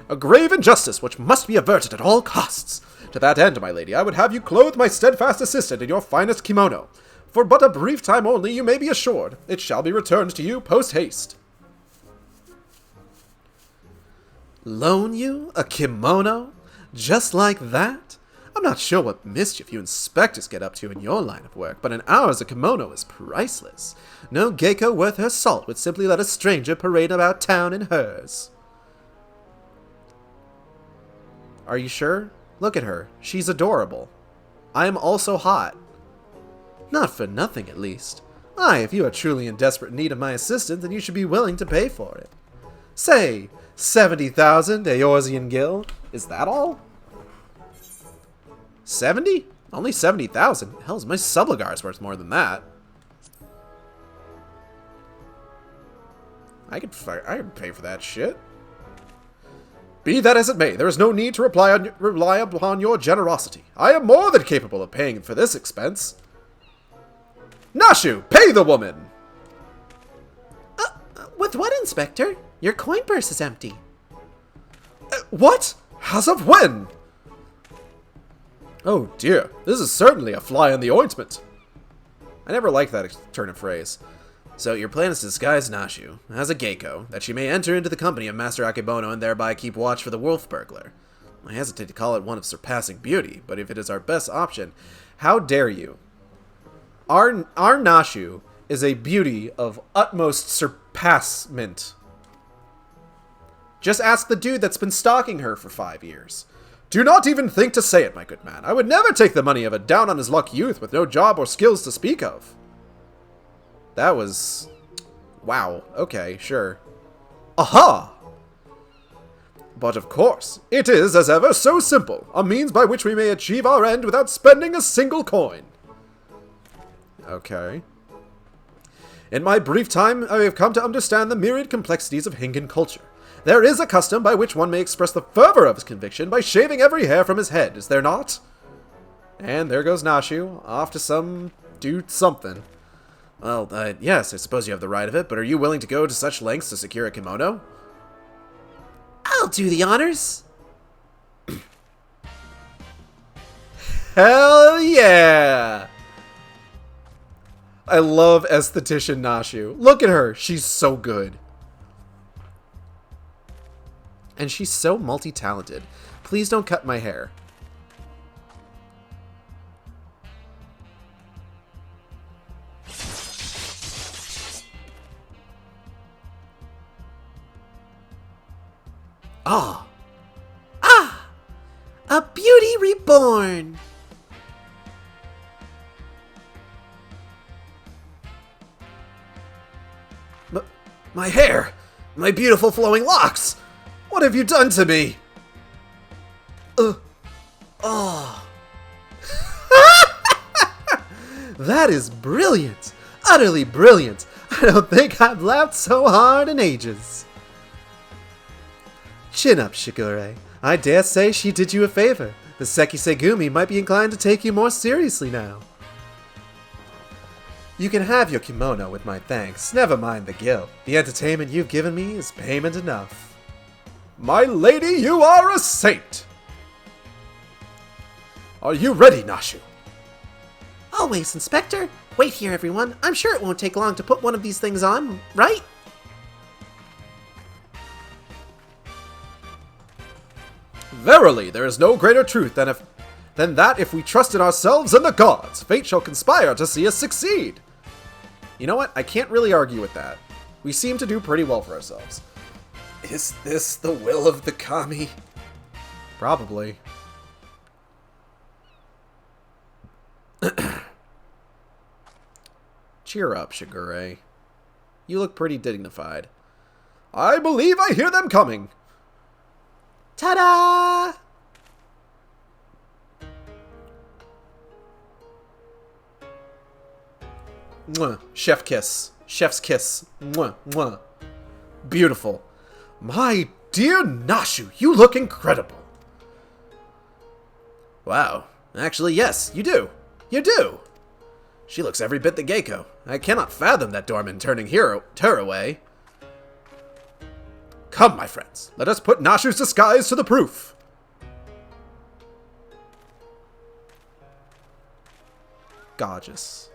A grave injustice which must be averted at all costs. To that end, my lady, I would have you clothe my steadfast assistant in your finest kimono. For but a brief time only, you may be assured, it shall be returned to you post-haste. Loan you a kimono? Just like that? I'm not sure what mischief you inspectors get up to in your line of work, but in ours a kimono is priceless. No geiko worth her salt would simply let a stranger parade about town in hers. Are you sure? Look at her. She's adorable. I am also hot. Not for nothing, at least. Aye, if you are truly in desperate need of my assistance, then you should be willing to pay for it. Say, 70,000 Eorzean gil. Is that all? 70? Only 70,000? Hell's my Subligar's worth more than that. I could pay for that shit. Be that as it may, there is no need to rely upon your generosity. I am more than capable of paying for this expense. Nashu, pay the woman! With what, Inspector? Your coin purse is empty. What? As of when? Oh dear, this is certainly a fly in the ointment. I never liked that turn of phrase. So your plan is to disguise Nashu as a geiko, that she may enter into the company of Master Akebono and thereby keep watch for the wolf burglar. I hesitate to call it one of surpassing beauty, but if it is our best option, how dare you? Our Nashu is a beauty of utmost surpassment. Just ask the dude that's been stalking her for 5 years. Do not even think to say it, my good man. I would never take the money of a down-on-his-luck youth with no job or skills to speak of. That was... wow. Okay, sure. Aha! But of course, it is, as ever, so simple. A means by which we may achieve our end without spending a single coin. Okay. In my brief time, I have come to understand the myriad complexities of Hingan culture. There is a custom by which one may express the fervor of his conviction by shaving every hair from his head, is there not? And there goes Nashu, off to some... do something. Well, yes, I suppose you have the right of it, but are you willing to go to such lengths to secure a kimono? I'll do the honors. Hell yeah! I love esthetician Nashu. Look at her, she's so good. And she's so multi-talented. Please don't cut my hair. Ah! Ah! A beauty reborn! My hair! My beautiful flowing locks! What have you done to me? Oh. That is brilliant! Utterly brilliant! I don't think I've laughed so hard in ages. Chin up, Shigure. I dare say she did you a favor. The Seki Segumi might be inclined to take you more seriously now. You can have your kimono with my thanks. Never mind the gil. The entertainment you've given me is payment enough. My lady, you are a saint! Are you ready, Nashu? Always, Inspector. Wait here, everyone. I'm sure it won't take long to put one of these things on, right? Verily, there is no greater truth than that if we trust in ourselves and the gods, fate shall conspire to see us succeed. You know what? I can't really argue with that. We seem to do pretty well for ourselves. Is this the will of the kami? Probably. Cheer up, Shigure. You look pretty dignified. I believe I hear them coming. Ta-da! Mwah. Chef kiss. Chef's kiss. Mwah. Mwah. Beautiful. My dear Nashu, you look incredible. Wow. Actually, yes, you do. You do. She looks every bit the geiko. I cannot fathom that doorman turning her away. Come, my friends, let us put Nashu's disguise to the proof. Gorgeous.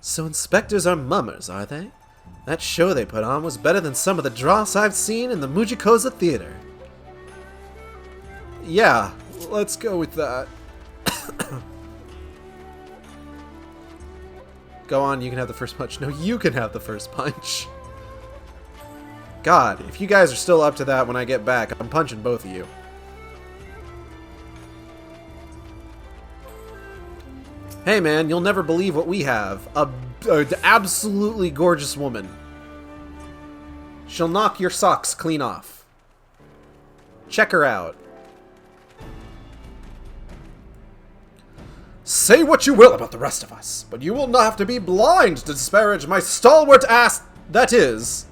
So inspectors are mummers, are they? That show they put on was better than some of the dross I've seen in the Mujikoza Theater. Yeah, let's go with that. Go on, you can have the first punch. No, you can have the first punch. God, if you guys are still up to that when I get back, I'm punching both of you. Hey man, you'll never believe what we have. A absolutely gorgeous woman. She'll knock your socks clean off. Check her out. Say what you will about the rest of us, but you will not have to be blind to disparage my stalwart ass. That is.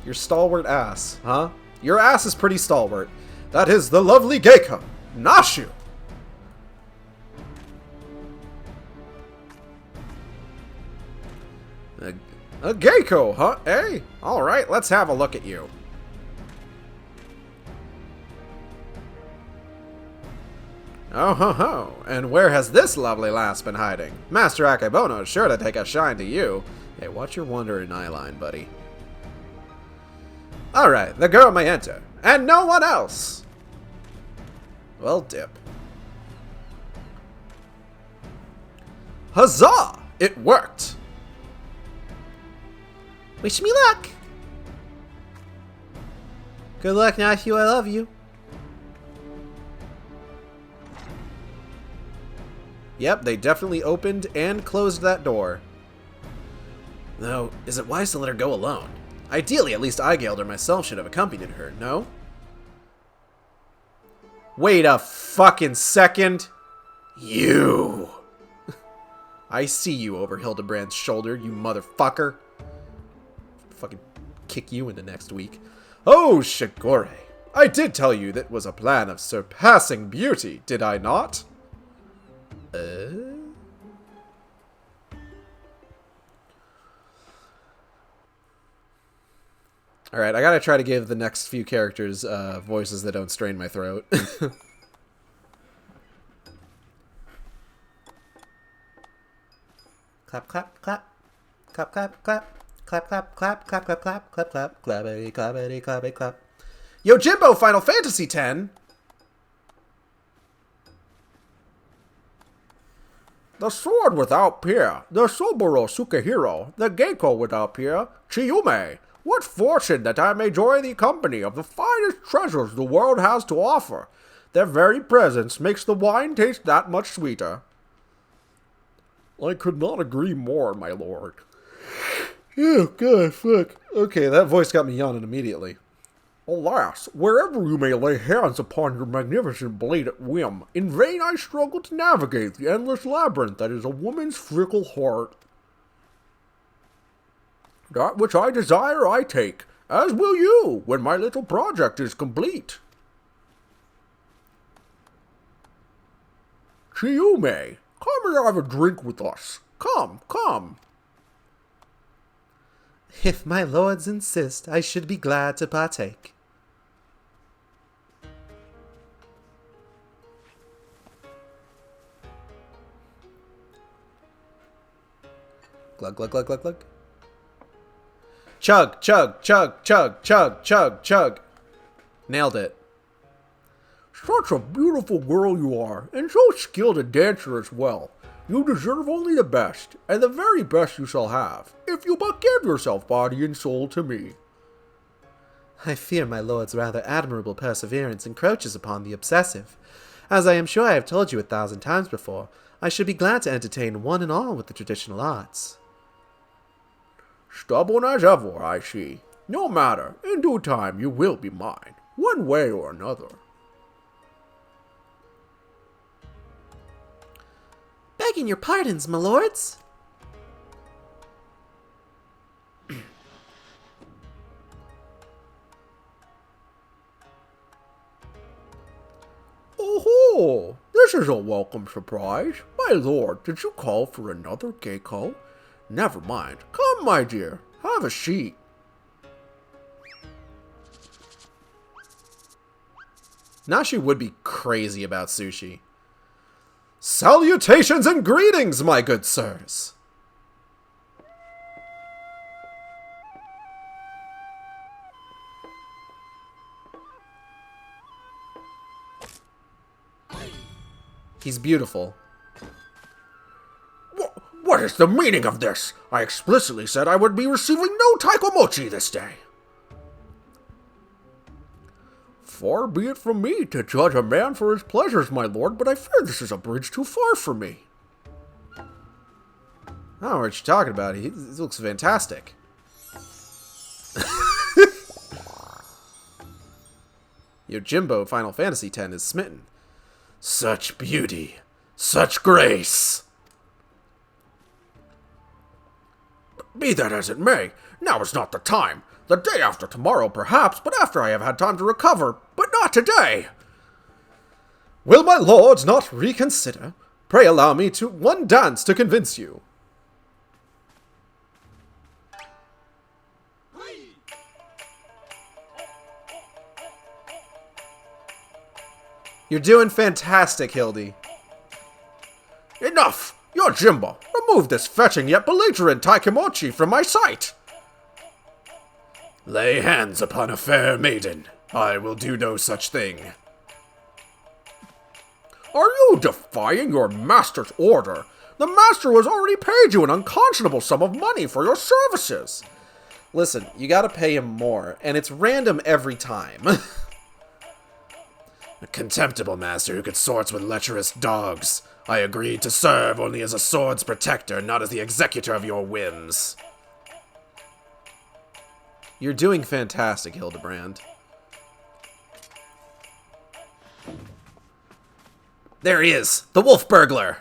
Your stalwart ass, huh? Your ass is pretty stalwart. That is the lovely Geiko, Nashu. A Geiko, huh? Hey? Alright, let's have a look at you. Oh ho ho, and where has this lovely lass been hiding? Master Akebono is sure to take a shine to you. Hey, watch your wandering eyeline, buddy. Alright, the girl may enter, and no one else! Well, dip. Huzzah! It worked! Wish me luck! Good luck, Nashu, I love you. Yep, they definitely opened and closed that door. Though, is it wise to let her go alone? Ideally, at least Aigeld or myself should have accompanied her, no? Wait a fucking second! You! I see you over Hildebrand's shoulder, you motherfucker. Fucking kick you into next week. Oh, Shigure! I did tell you that was a plan of surpassing beauty, did I not? Alright, I gotta try to give the next few characters voices that don't strain my throat. Clap, clap, clap. Clap, clap, clap. Clap, clap, clap, clap, clap, clap, clap, clap, clappity, clappity, clappity, clap. Yo, Jimbo, Final Fantasy X! The sword without peer, the Soboro Sukehiro, the Geiko without peer, Chiyume. What fortune that I may join the company of the finest treasures the world has to offer. Their very presence makes the wine taste that much sweeter. I could not agree more, my lord. Oh, God, fuck. Okay, that voice got me yawning immediately. Alas, wherever you may lay hands upon your magnificent blade at whim, in vain I struggle to navigate the endless labyrinth that is a woman's fickle heart. That which I desire I take, as will you, when my little project is complete. Chiyume, come and have a drink with us. Come, come. If my lords insist, I should be glad to partake. Glug, glug, glug, glug, glug. Chug, chug, chug, chug, chug, chug, chug. Nailed it. Such a beautiful girl you are, and so skilled a dancer as well. You deserve only the best, and the very best you shall have, if you but give yourself body and soul to me. I fear my lord's rather admirable perseverance encroaches upon the obsessive. As I am sure I have told you 1,000 times before, I should be glad to entertain one and all with the traditional arts. Stubborn as ever, I see. No matter, in due time you will be mine, one way or another. Begging your pardons, my lords. Oh, this is a welcome surprise. My lord, did you call for another Geiko? Never mind. Come, my dear. Have a seat. Nashu would be crazy about sushi. Salutations and greetings, my good sirs. He's beautiful. What is the meaning of this? I explicitly said I would be receiving no taikomochi this day. Far be it from me to judge a man for his pleasures, my lord, but I fear this is a bridge too far for me. I don't know what you're talking about. He looks fantastic. Yojimbo Final Fantasy X is smitten. Such beauty. Such grace. Be that as it may, now is not the time. The day after tomorrow, perhaps, but after I have had time to recover. But not today. Will my lord not reconsider? Pray allow me to one dance to convince you. You're doing fantastic, Hildy. Enough! Yojimbo, remove this fetching yet belligerent Taikemochi from my sight! Lay hands upon a fair maiden. I will do no such thing. Are you defying your master's order? The master has already paid you an unconscionable sum of money for your services. Listen, you gotta pay him more, and it's random every time. A contemptible master who consorts with lecherous dogs. I agreed to serve only as a sword's protector, not as the executor of your whims. You're doing fantastic, Hildebrand. There he is, the wolf burglar.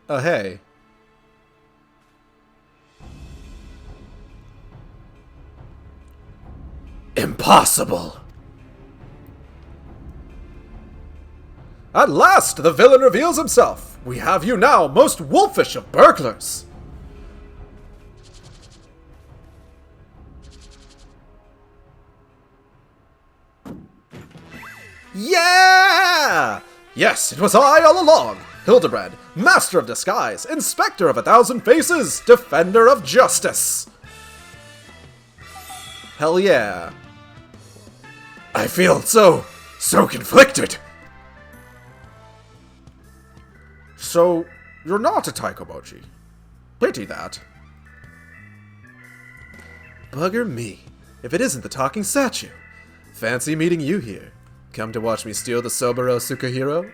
Hey. Impossible. At last, the villain reveals himself. We have you now, most wolfish of burglars. Yeah! Yes, it was I all along. Hildebrand, master of disguise, inspector of 1,000 faces, defender of justice. Hell yeah. I feel so conflicted. So, you're not a Taikomochi. Pity that. Bugger me, if it isn't the talking statue. Fancy meeting you here. Come to watch me steal the Soburo Sukahiro?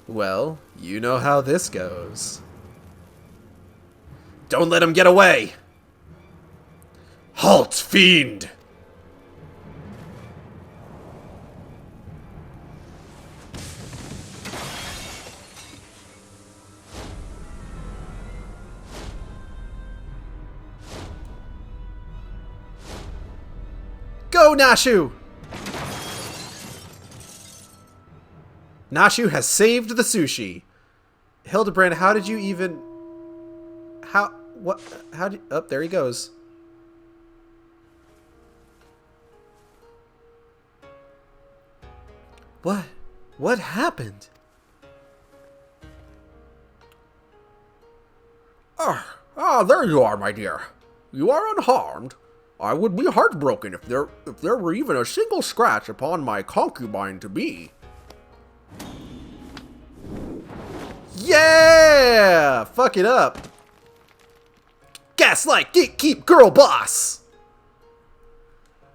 Well, you know how this goes. Don't let him get away! Halt, fiend! Go, Nashu! Nashu has saved the sushi. Hildebrand, how did you even... How did... Oh, there he goes. What happened? There you are, my dear. You are unharmed. I would be heartbroken if there were even a single scratch upon my concubine to be. Yeah! Fuck it up. Gaslight, gatekeep, girl boss!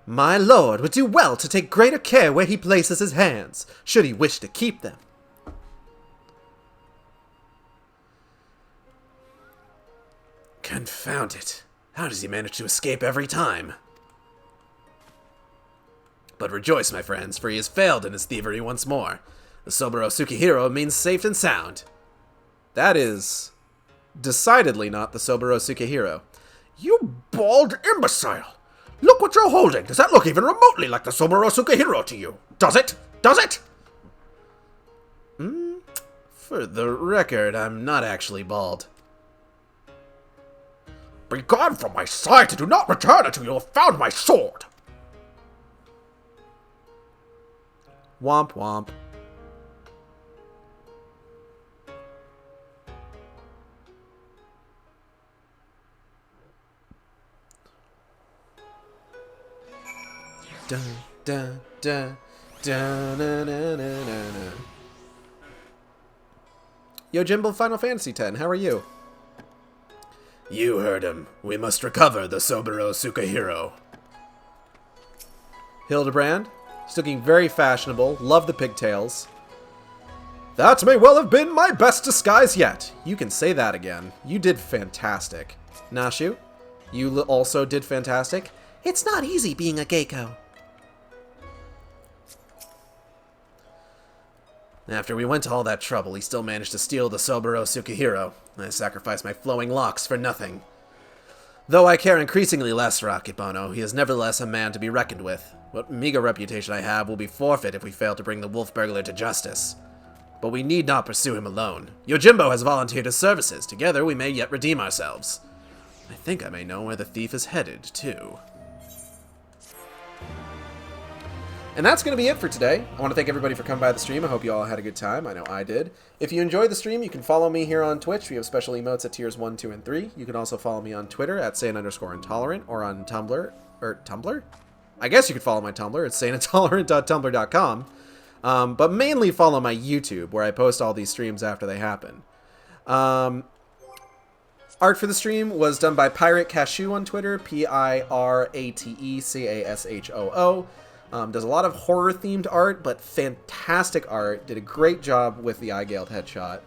My lord would do well to take greater care where he places his hands, should he wish to keep them. Confound it. How does he manage to escape every time? But rejoice, my friends, for he has failed in his thievery once more. The Soburo Sukahiro means safe and sound. That is decidedly not the Soburo Sukahiro. You bald imbecile! Look what you're holding! Does that look even remotely like the Soburo Sukahiro to you? Does it? Does it? For the record, I'm not actually bald. Begone from my sight and do not return until you have found my sword! Womp womp. Dun, dun, dun, dun, dun, dun, dun, dun. Yojimbo Final Fantasy X, how are you? You heard him. We must recover the Soburo Sukahiro. Hildebrand, he's looking very fashionable. Love the pigtails. That may well have been my best disguise yet. You can say that again. You did fantastic. Nashu, you also did fantastic. It's not easy being a geiko. After we went to all that trouble, he still managed to steal the Soburo Tsukihiro. I sacrificed my flowing locks for nothing. Though I care increasingly less for Akebono, he is nevertheless a man to be reckoned with. What meager reputation I have will be forfeit if we fail to bring the wolf burglar to justice. But we need not pursue him alone. Yojimbo has volunteered his services. Together we may yet redeem ourselves. I think I may know where the thief is headed, too. And that's going to be it for today. I want to thank everybody for coming by the stream. I hope you all had a good time. I know I did. If you enjoyed the stream, you can follow me here on Twitch. We have special emotes at tiers 1, 2, and 3. You can also follow me on Twitter at Saiyan_intolerant or on Tumblr. Or Tumblr? I guess you could follow my Tumblr. It's SaiyanIntolerant.tumblr.com. But mainly follow my YouTube, where I post all these streams after they happen. Art for the stream was done by Pirate Cashew on Twitter, PIRATECASHOO. Does a lot of horror-themed art, but fantastic art. Did a great job with the eye-galed headshot.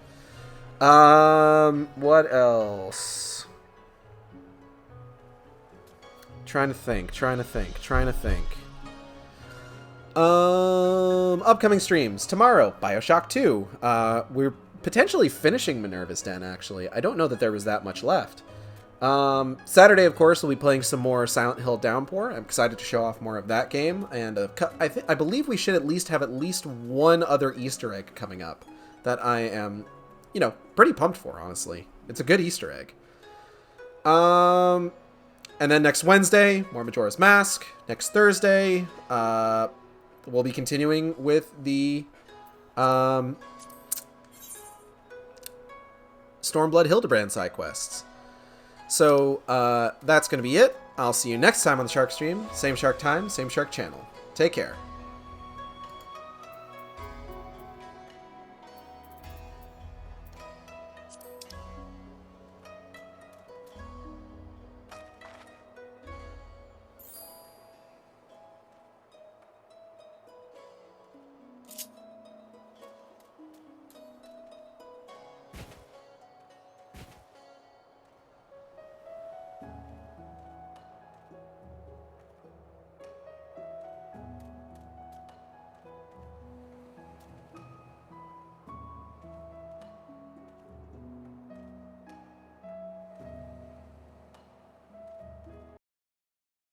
What else? Trying to think. Upcoming streams. Tomorrow, BioShock 2. We're potentially finishing Minerva's Den, actually. I don't know that there was that much left. Saturday, of course, we'll be playing some more Silent Hill Downpour. I'm excited to show off more of that game. And I believe we should at least have one other Easter egg coming up that I am, pretty pumped for, honestly. It's a good Easter egg. And then next Wednesday, more Majora's Mask. Next Thursday, we'll be continuing with the Stormblood Hildebrand side quests. So that's going to be it. I'll see you next time on the Shark Stream. Same Shark time, same Shark channel. Take care.